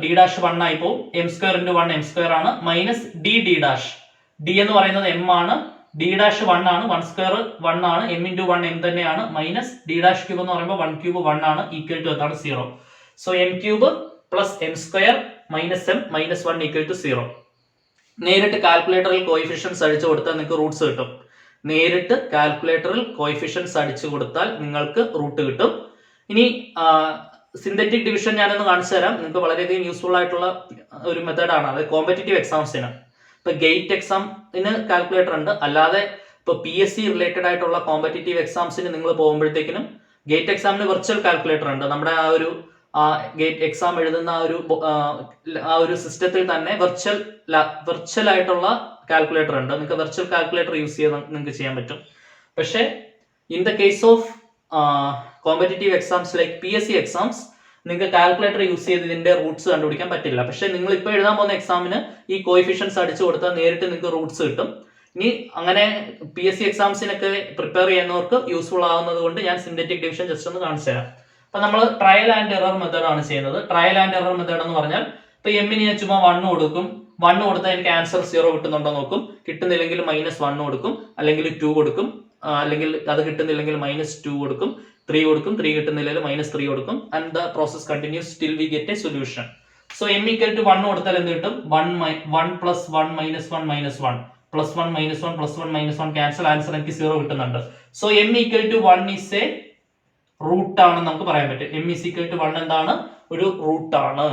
d' 1 ആയി പോകും. m² × 1 m² ആണ്, മൈനസ് d d എന്ന് പറയുന്നത് m ആണ്, d' 1 ആണ്, 1² 1 ആണ്, m × 1 m തന്നെയാണ്, മൈനസ് d'³ എന്ന് പറയുമ്പോൾ 1³ 1 ആണ്, ഈക്വൽ ടു എന്താണ്? 0. So m³ plus m² minus m minus 1 equal to 0. നേരിട്ട് കാൽക്കുലേറ്ററിൽ കോയിഫിഷ്യൻസ് അടിച്ചു കൊടുത്താൽ നിങ്ങൾക്ക് റൂട്ട്സ് കിട്ടും. നേരിട്ട് കാൽക്കുലേറ്ററിൽ കോയിഫിഷ്യൻസ് അടിച്ചു കൊടുത്താൽ നിങ്ങൾക്ക് റൂട്ട് കിട്ടും. ഇനി സിന്തറ്റിക് ഡിവിഷൻ ഞാനൊന്ന് കാണിച്ചു തരാം. നിങ്ങൾക്ക് വളരെയധികം യൂസ്ഫുൾ ആയിട്ടുള്ള ഒരു മെത്തേഡാണ്. അത് കോമ്പറ്റേറ്റീവ് എക്സാംസിന്. ഇപ്പൊ ഗേറ്റ് എക്സാമിന് കാൽക്കുലേറ്റർ ഉണ്ട്, അല്ലാതെ ഇപ്പൊ PSC റിലേറ്റഡ് ആയിട്ടുള്ള കോമ്പറ്റേറ്റീവ് എക്സാംസിന് നിങ്ങൾ പോകുമ്പോഴത്തേക്കിനും ഗേറ്റ് എക്സാമിന് വെർച്വൽ കാൽക്കുലേറ്റർ ഉണ്ട്. നമ്മുടെ ആ ഒരു ഗേറ്റ് എക്സാം എഴുതുന്ന ആ ഒരു സിസ്റ്റത്തിൽ തന്നെ വെർച്വൽ ആയിട്ടുള്ള കാൽക്കുലേറ്റർ ഉണ്ട്. നിങ്ങൾക്ക് വെർച്വൽ കാൽക്കുലേറ്റർ യൂസ് ചെയ്ത് നിങ്ങൾക്ക് ചെയ്യാൻ പറ്റും. പക്ഷേ in the case of competitive exams like PSC exams നിങ്ങൾക്ക് കാൽക്കുലേറ്റർ യൂസ് ചെയ്ത് ഇതിന്റെ റൂട്ട്സ് കണ്ടുപിടിക്കാൻ പറ്റില്ല. പക്ഷെ നിങ്ങൾ ഇപ്പോൾ എഴുതാൻ പോകുന്ന എക്സാമിന് ഈ കോയിഫിഷ്യൻസ് അടിച്ചു കൊടുത്താൽ നേരിട്ട് നിങ്ങൾക്ക് റൂട്ട്സ് കിട്ടും. ഇനി അങ്ങനെ PSC എക്സാംസിനൊക്കെ പ്രിപ്പയർ ചെയ്യുന്നവർക്ക് യൂസ്ഫുൾ ആവുന്നത് കൊണ്ട് ഞാൻ സിന്തറ്റിക് ഡിവിഷൻ ജസ്റ്റ് ഒന്ന് കാണിച്ചു തരാം. അപ്പൊ നമ്മൾ ട്രയൽ ആൻഡ് എറർ മെത്തേഡ് ആണ് ചെയ്യുന്നത്. ട്രയൽ ആൻഡ് എറർ മെത്തേഡ് എന്ന് പറഞ്ഞാൽ ഇപ്പൊ എമ്മിന് ഞാൻ ചുമ്മാ 1 കൊടുക്കും. 1 കൊടുത്താൽ എനിക്ക് ആൻസർ 0 കിട്ടുന്നുണ്ടോ നോക്കും. കിട്ടുന്നില്ലെങ്കിൽ -1 കൊടുക്കും, അല്ലെങ്കിൽ 2 കൊടുക്കും, അല്ലെങ്കിൽ അത് കിട്ടുന്നില്ലെങ്കിൽ -2 കൊടുക്കും, 3 കൊടുക്കും, 3 കിട്ടുന്നില്ലെങ്കിൽ -3 കൊടുക്കും. And the process continuous till we get A solution. So m = 1 കൊടുത്താൽ എന്ത് കിട്ടും? 1 + 1 - 1 -1 +1 -1 +1 -1 ക്യാൻസൽ, ആൻസർ എനിക്ക് 0 കിട്ടുന്നുണ്ട്. So m = 1 is a root ആണെന്ന് നമുക്ക് പറയാൻ പറ്റും. m = 1 എന്താണ്? ഒരു റൂട്ട് ആണ്.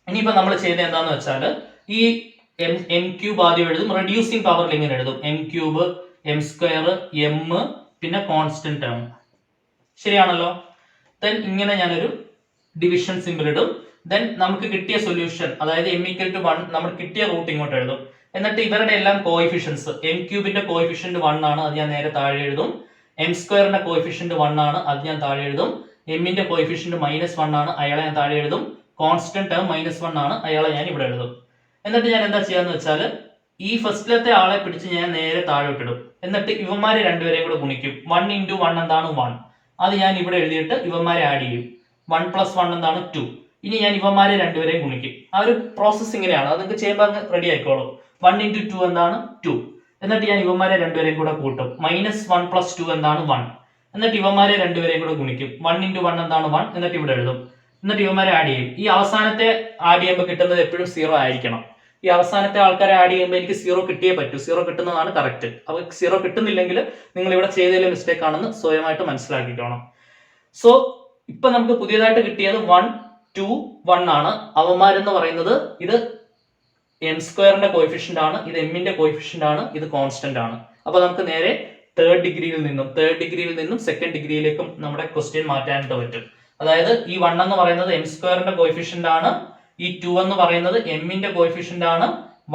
ഇനിയിപ്പോ നമ്മൾ ചെയ്തത് എന്താന്ന് വെച്ചാൽ ഈ m³ ആദ്യം എഴുതും, റെഡ്യൂസിങ് പവറിൽ ഇങ്ങനെ എഴുതും. m³ m² m പിന്നെ കോൺസ്റ്റന്റ് ടേം. ശരിയാണല്ലോ. ദെൻ ഇങ്ങനെ ഞാനൊരു ഡിവിഷൻ സിമ്പിൾ ഇടും. ദെൻ നമുക്ക് കിട്ടിയ സൊല്യൂഷൻ, അതായത് m = 1, നമ്മൾ കിട്ടിയ റൂട്ട് ഇങ്ങോട്ട് എഴുതും. എന്നിട്ട് ഇവരുടെ എല്ലാം കോയിഫിഷ്യൻസ്, m³ കോയിഫിഷ്യന്റ് 1 ആണ്, അത് ഞാൻ നേരെ താഴെ എഴുതും. m² കോയിഫിഷ്യന്റ് 1 ആണ്, അത് ഞാൻ താഴെ എഴുതും. m കോയിഫിഷ്യന്റ് -1 ആണ്, അയാളെ ഞാൻ താഴെ എഴുതും. കോൺസ്റ്റന്റ് ടേം -1 ആണ്, അയാളെ ഞാൻ ഇവിടെ എഴുതും. എന്നിട്ട് ഞാൻ എന്താ ചെയ്യാന്ന് വെച്ചാൽ ഈ ഫസ്റ്റിലത്തെ ആളെ പിടിച്ച് ഞാൻ നേരെ താഴോട്ടിടും. എന്നിട്ട് ഇവന്മാരെ രണ്ടുപേരെയും കൂടെ ഗുണിക്കും. 1 × 1 എന്താണ്? 1. അത് ഞാൻ ഇവിടെ എഴുതിയിട്ട് ഇവന്മാരെ ആഡ് ചെയ്യും. 1 + 1 എന്താണ്? 2. ഇനി ഞാൻ ഇവന്മാരെ രണ്ടുപേരെയും ഗുണിക്കും. ആ ഒരു പ്രോസസ് ഇങ്ങനെയാണ്. അത് നിങ്ങൾക്ക് ചെയ്യുമ്പോൾ അങ്ങ് റെഡി ആയിക്കോളും. 1 × 2 എന്താണ്? 2. എന്നിട്ട് ഞാൻ ഇവന്മാരെ രണ്ടുപേരെയും കൂടെ കൂട്ടും. -1 + 2 എന്താണ്? 1. എന്നിട്ട് ഇവന്മാരെ രണ്ടുപേരെയും കൂടെ ഗുണിക്കും. 1 × 1 എന്താണ്? 1. എന്നിട്ട് ഇവിടെ എഴുതും. എന്നിട്ട് ഇവന്മാരെ ആഡ് ചെയ്യും. ഈ അവസാനത്തെ ആഡ് ചെയ്യുമ്പോൾ കിട്ടുന്നത് എപ്പോഴും 0 ആയിരിക്കണം. ഈ അവസാനത്തെ ആൾക്കാരെ ആഡ് ചെയ്യുമ്പോൾ എനിക്ക് 0 കിട്ടിയേ പറ്റൂ. 0 കിട്ടുന്നതാണ് കറക്റ്റ്. അപ്പൊ 0 കിട്ടുന്നില്ലെങ്കിൽ നിങ്ങൾ ഇവിടെ ചെയ്തതിലെ മിസ്റ്റേക്ക് ആണെന്ന് സ്വയമായിട്ട് മനസ്സിലാക്കിക്കോണം. സോ ഇപ്പൊ നമുക്ക് പുതിയതായിട്ട് കിട്ടിയത് 1 2 1 ആണ്. അവന്മാരെന്ന് പറയുന്നത് ഇത് m² കോയിഫിഷ്യന്റ് ആണ്, ഇത് m കോയിഫിഷ്യന്റ് ആണ്, ഇത് കോൺസ്റ്റന്റ് ആണ്. അപ്പൊ നമുക്ക് നേരെ തേർഡ് ഡിഗ്രിയിൽ നിന്നും സെക്കൻഡ് ഡിഗ്രിയിലേക്കും നമ്മുടെ ക്വസ്റ്റ്യൻ മാറ്റാനായിട്ട് പറ്റും. അതായത് ഈ 1 എന്ന് പറയുന്നത് m² കോയിഫിഷ്യന്റ് ആണ്, ഈ 2 എന്ന് പറയുന്നത് m കോയിഫിഷ്യന്റ് ആണ്,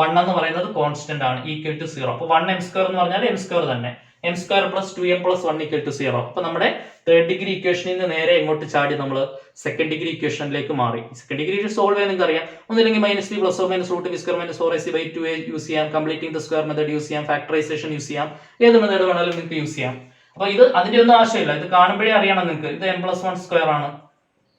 1 എന്ന് പറയുന്നത് കോൺസ്റ്റന്റ് ആണ്, ഈക്വൽ ടു 0. അപ്പൊ 1 m² എന്ന് പറഞ്ഞാൽ m² തന്നെ. m² + 2m + 1 = 0. അപ്പൊ നമ്മുടെ തേർഡ് ഡിഗ്രി ഇക്വേഷനിൽ നിന്ന് നേരെ എങ്ങോട്ട് ചാടി നമ്മൾ സെക്കൻഡ് ഡിഗ്രി ഇക്വേഷനിലേക്ക് മാറി. സെക്കൻഡ് ഡിഗ്രി സോൾവ് ചെയ്യാൻ നിങ്ങൾക്ക് അറിയാം. ഒന്നില്ലെങ്കിൽ -b ± √b² - 4ac/2a യൂസ് ചെയ്യാം, completing the square method use ചെയ്യാം, ഫാക്ടറൈസേഷൻ യൂസ് ചെയ്യാം, ഏത് മെത്തേഡ് വേണമെങ്കിലും നിങ്ങൾക്ക് യൂസ് ചെയ്യാം. അപ്പൊ ഇത് അതിന്റെ ഒന്നും ആവശ്യമില്ല. ഇത് കാണുമ്പോഴേ അറിയണം നിങ്ങൾക്ക് ഇത് m + 1² ആണ്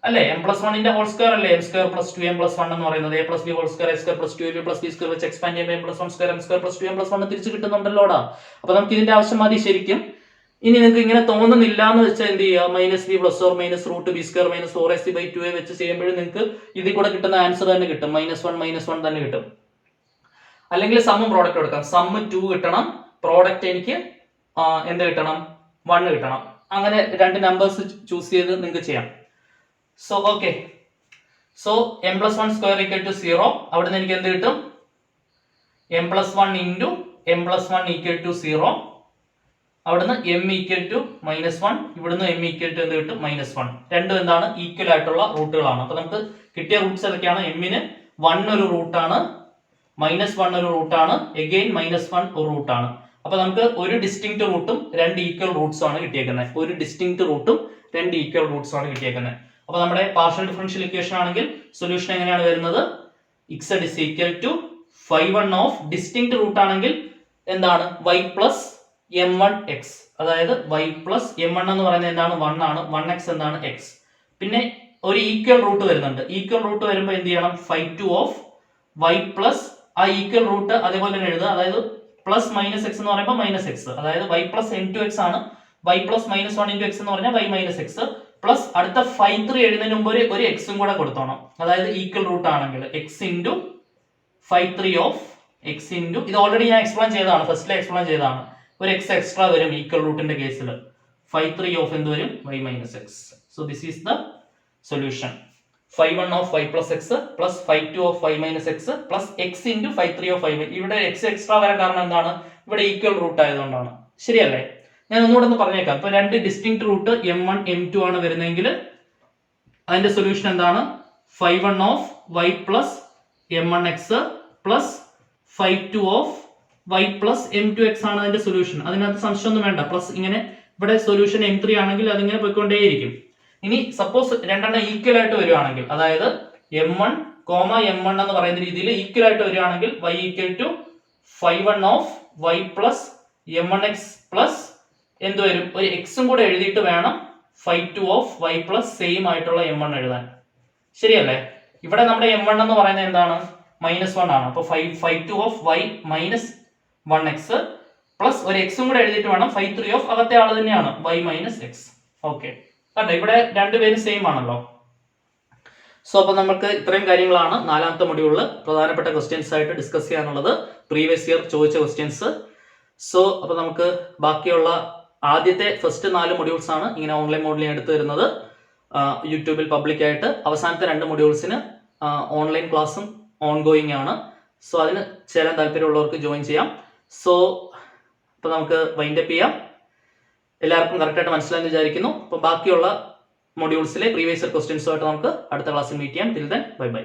അല്ലേ? m + 1 ഹോൾ സ്ക്വയർ അല്ലേ? m² + 2m + 1 എന്ന് പറയുന്നത് a + b whole square, a² + 2ab + b² വെച്ച് എക്സ്പാൻഡ് ചെയ്യുമ്പോൾ m + 1² m² + 2m + 1 തിരിച്ചു കിട്ടുന്നുണ്ടല്ലോടാ. അപ്പൊ നമുക്ക് ഇതിന്റെ ആവശ്യം മതി ശരിക്കും. ഇനി നിങ്ങൾക്ക് ഇങ്ങനെ തോന്നുന്നില്ല എന്ന് വെച്ചാൽ എന്ത് ചെയ്യുക, minus B plus or minus root B square minus 4ac/2a വെച്ച് ചെയ്യുമ്പോഴും നിങ്ങൾക്ക് ഇതിൽ കൂടെ കിട്ടുന്ന ആൻസർ തന്നെ കിട്ടും, -1 തന്നെ കിട്ടും. അല്ലെങ്കിൽ സമ്മും പ്രോഡക്റ്റ് എടുക്കാം, സമ്മ് 2 കിട്ടണം, പ്രോഡക്റ്റ് എനിക്ക് എന്ത് കിട്ടണം, 1 കിട്ടണം. അങ്ങനെ രണ്ട് നമ്പേഴ്സ് ചൂസ് ചെയ്ത് നിങ്ങൾക്ക് ചെയ്യാം. So okay, so m+1 square equal to 0. അവിടെ നിന്ന് എനിക്ക് എന്ത് കിട്ടും, m+1 into m+1 equal to 0. അവിടുന്ന് m ഈക്വൽ ടു -1, ഇവിടുന്ന് m ഈക്വൽ ടു എന്ത് കിട്ടും, -1. രണ്ടും എന്താണ്, ഈക്വൽ ആയിട്ടുള്ള റൂട്ടുകളാണ്. അപ്പൊ നമുക്ക് കിട്ടിയ റൂട്ട്സ് ഏതൊക്കെയാണ്, m-ന് 1 ഒരു റൂട്ടാണ്, -1 ഒരു റൂട്ടാണ്, എഗെയിൻ -1 ഒരു റൂട്ടാണ്. അപ്പൊ നമുക്ക് ഒരു ഡിസ്റ്റിങ്ക്ട് റൂട്ടും രണ്ട് ഈക്വൽ റൂട്ട്സും ആണ് കിട്ടിയേക്കുന്നത്. ഒരു ഡിസ്റ്റിങ്ക്ട് റൂട്ടും രണ്ട് ഈക്വൽ റൂട്ട്സും ആണ് കിട്ടിയേക്കുന്നത്. അപ്പൊ നമ്മുടെ പാർഷ്യൽ ഡിഫറൻഷ്യൽ ഇക്വേഷൻ ആണെങ്കിൽ സൊല്യൂഷൻ എങ്ങനെയാണ് വരുന്നത്, z is equal to phi1 of distinct root ആണെങ്കിൽ എന്താണ്, y പ്ലസ് m1x. അതായത് y പ്ലസ് m1 എന്ന് പറയുന്നത് എന്താണ്, 1 ആണ്, 1x എന്താണ്, x. പിന്നെ ഒരു ഈക്വൽ റൂട്ട് വരുന്നുണ്ട്. ഈക്വൽ റൂട്ട് വരുമ്പോൾ എന്ത് ചെയ്യണം, phi2 ഓഫ് y പ്ലസ് ആ ഈക്വൽ റൂട്ട് അതേപോലെ തന്നെ എഴുതുക. അതായത് പ്ലസ് മൈനസ് എക്സ് എന്ന് പറയുമ്പോൾ -x, അതായത് y പ്ലസ് m2x ആണ്. y പ്ലസ് -1 into x എന്ന് പറഞ്ഞാൽ y മൈനസ് എക്സ് പ്ലസ് അടുത്ത phi3 എഴുതുന്നതിന് മുമ്പ് ഒരു എക്സും കൂടെ കൊടുത്തോണം. അതായത് ഈക്വൽ റൂട്ട് ആണെങ്കിൽ x into phi3 of x into, ഇത് ഓൾറെഡി ഞാൻ എക്സ്പ്ലെയിൻ ചെയ്തതാണ്, ഫസ്റ്റിലെ എക്സ്പ്ലെയിൻ ചെയ്തതാണ്. ഒരു എക്സ് എക്സ്ട്രാ വരും ഈക്വൽ റൂട്ടിന്റെ കേസിൽ. phi3 ഓഫ് എന്ത് വരും, y minus X. So this is the solution. phi1 of y plus X plus phi2 of y minus X plus x into phi3 of y. ഇവിടെ X extra വരാൻ കാരണം എന്താണ്, ഇവിടെ equal root ആയതുകൊണ്ടാണ്. ശരിയല്ലേ? ഞാൻ ഒന്നുകൂടെ ഒന്ന് പറഞ്ഞേക്കാം. ഇപ്പൊ രണ്ട് ഡിസ്റ്റിങ്ക്ട് റൂട്ട് m1 m2 ആണ് വരുന്നതെങ്കിൽ അതിന്റെ സൊല്യൂഷൻ എന്താണ്, phi1 of y plus m1x plus phi2 of y plus m2x ആണ് അതിന്റെ സൊല്യൂഷൻ. അതിനകത്ത് സംശയമൊന്നും വേണ്ട. പ്ലസ് ഇങ്ങനെ ഇവിടെ സൊല്യൂഷൻ m3 ആണെങ്കിൽ അതിങ്ങനെ പോയിക്കൊണ്ടേയിരിക്കും. ഇനി സപ്പോസ് രണ്ടെണ്ണം ഈക്വൽ ആയിട്ട് വരുവാണെങ്കിൽ, അതായത് m1, m1 എന്ന് പറയുന്ന രീതിയിൽ ഈക്വൽ ആയിട്ട് വരുവാണെങ്കിൽ y equal to phi1 of y plus m1x plus എന്ത് വരും, ഒരു എക്സും കൂടെ എഴുതിയിട്ട് വേണം phi2 of y plus same ആയിട്ടുള്ള m1 എഴുതാൻ. ശരിയല്ലേ? ഇവിടെ നമ്മുടെ m1 എന്ന് പറയുന്നത് എന്താണ്, -1 ആണ്. അപ്പൊ phi2 of y minus 1x plus ഒരു എക്സും കൂടെ എഴുതിയിട്ട് വേണം phi3 ഓഫ് അകത്തെ ആള് തന്നെയാണ് y മൈനസ് എക്സ്. ഓക്കെ, അതെ, ഇവിടെ രണ്ടുപേരും സെയിം ആണല്ലോ. സോ അപ്പൊ നമുക്ക് ഇത്രയും കാര്യങ്ങളാണ് നാലാമത്തെ മൊഡ്യൂളിൽ പ്രധാനപ്പെട്ട ക്വസ്റ്റ്യൻസ് ആയിട്ട് ഡിസ്കസ് ചെയ്യാനുള്ളത്, പ്രീവിയസ് ഇയർ ചോദിച്ച ക്വസ്റ്റ്യൻസ്. സോ അപ്പൊ നമുക്ക് ബാക്കിയുള്ള ആദ്യത്തെ ഫസ്റ്റ് 4 മൊഡ്യൂൾസ് ആണ് ഇങ്ങനെ ഓൺലൈൻ മോഡിൽ എടുത്തു വരുന്നത് യൂട്യൂബിൽ പബ്ലിക് ആയിട്ട്. അവസാനത്തെ 2 മൊഡ്യൂൾസിന് ഓൺലൈൻ ക്ലാസ്സും ഓൺഗോയിങ് ആണ്. സോ അതിന് ചേരാൻ താല്പര്യമുള്ളവർക്ക് ജോയിൻ ചെയ്യാം. സോ അപ്പൊ നമുക്ക് വൈൻഡ് അപ്പ് ചെയ്യാം. എല്ലാവർക്കും കറക്റ്റായിട്ട് മനസ്സിലായെന്ന് വിചാരിക്കുന്നു. അപ്പോൾ ബാക്കിയുള്ള മൊഡ്യൂൾസിലെ പ്രീവിയസ് ഇയർ ക്വസ്റ്റ്യൻസുമായിട്ട് നമുക്ക് അടുത്ത ക്ലാസ്സിൽ മീറ്റ് ചെയ്യാം. Till then bye bye.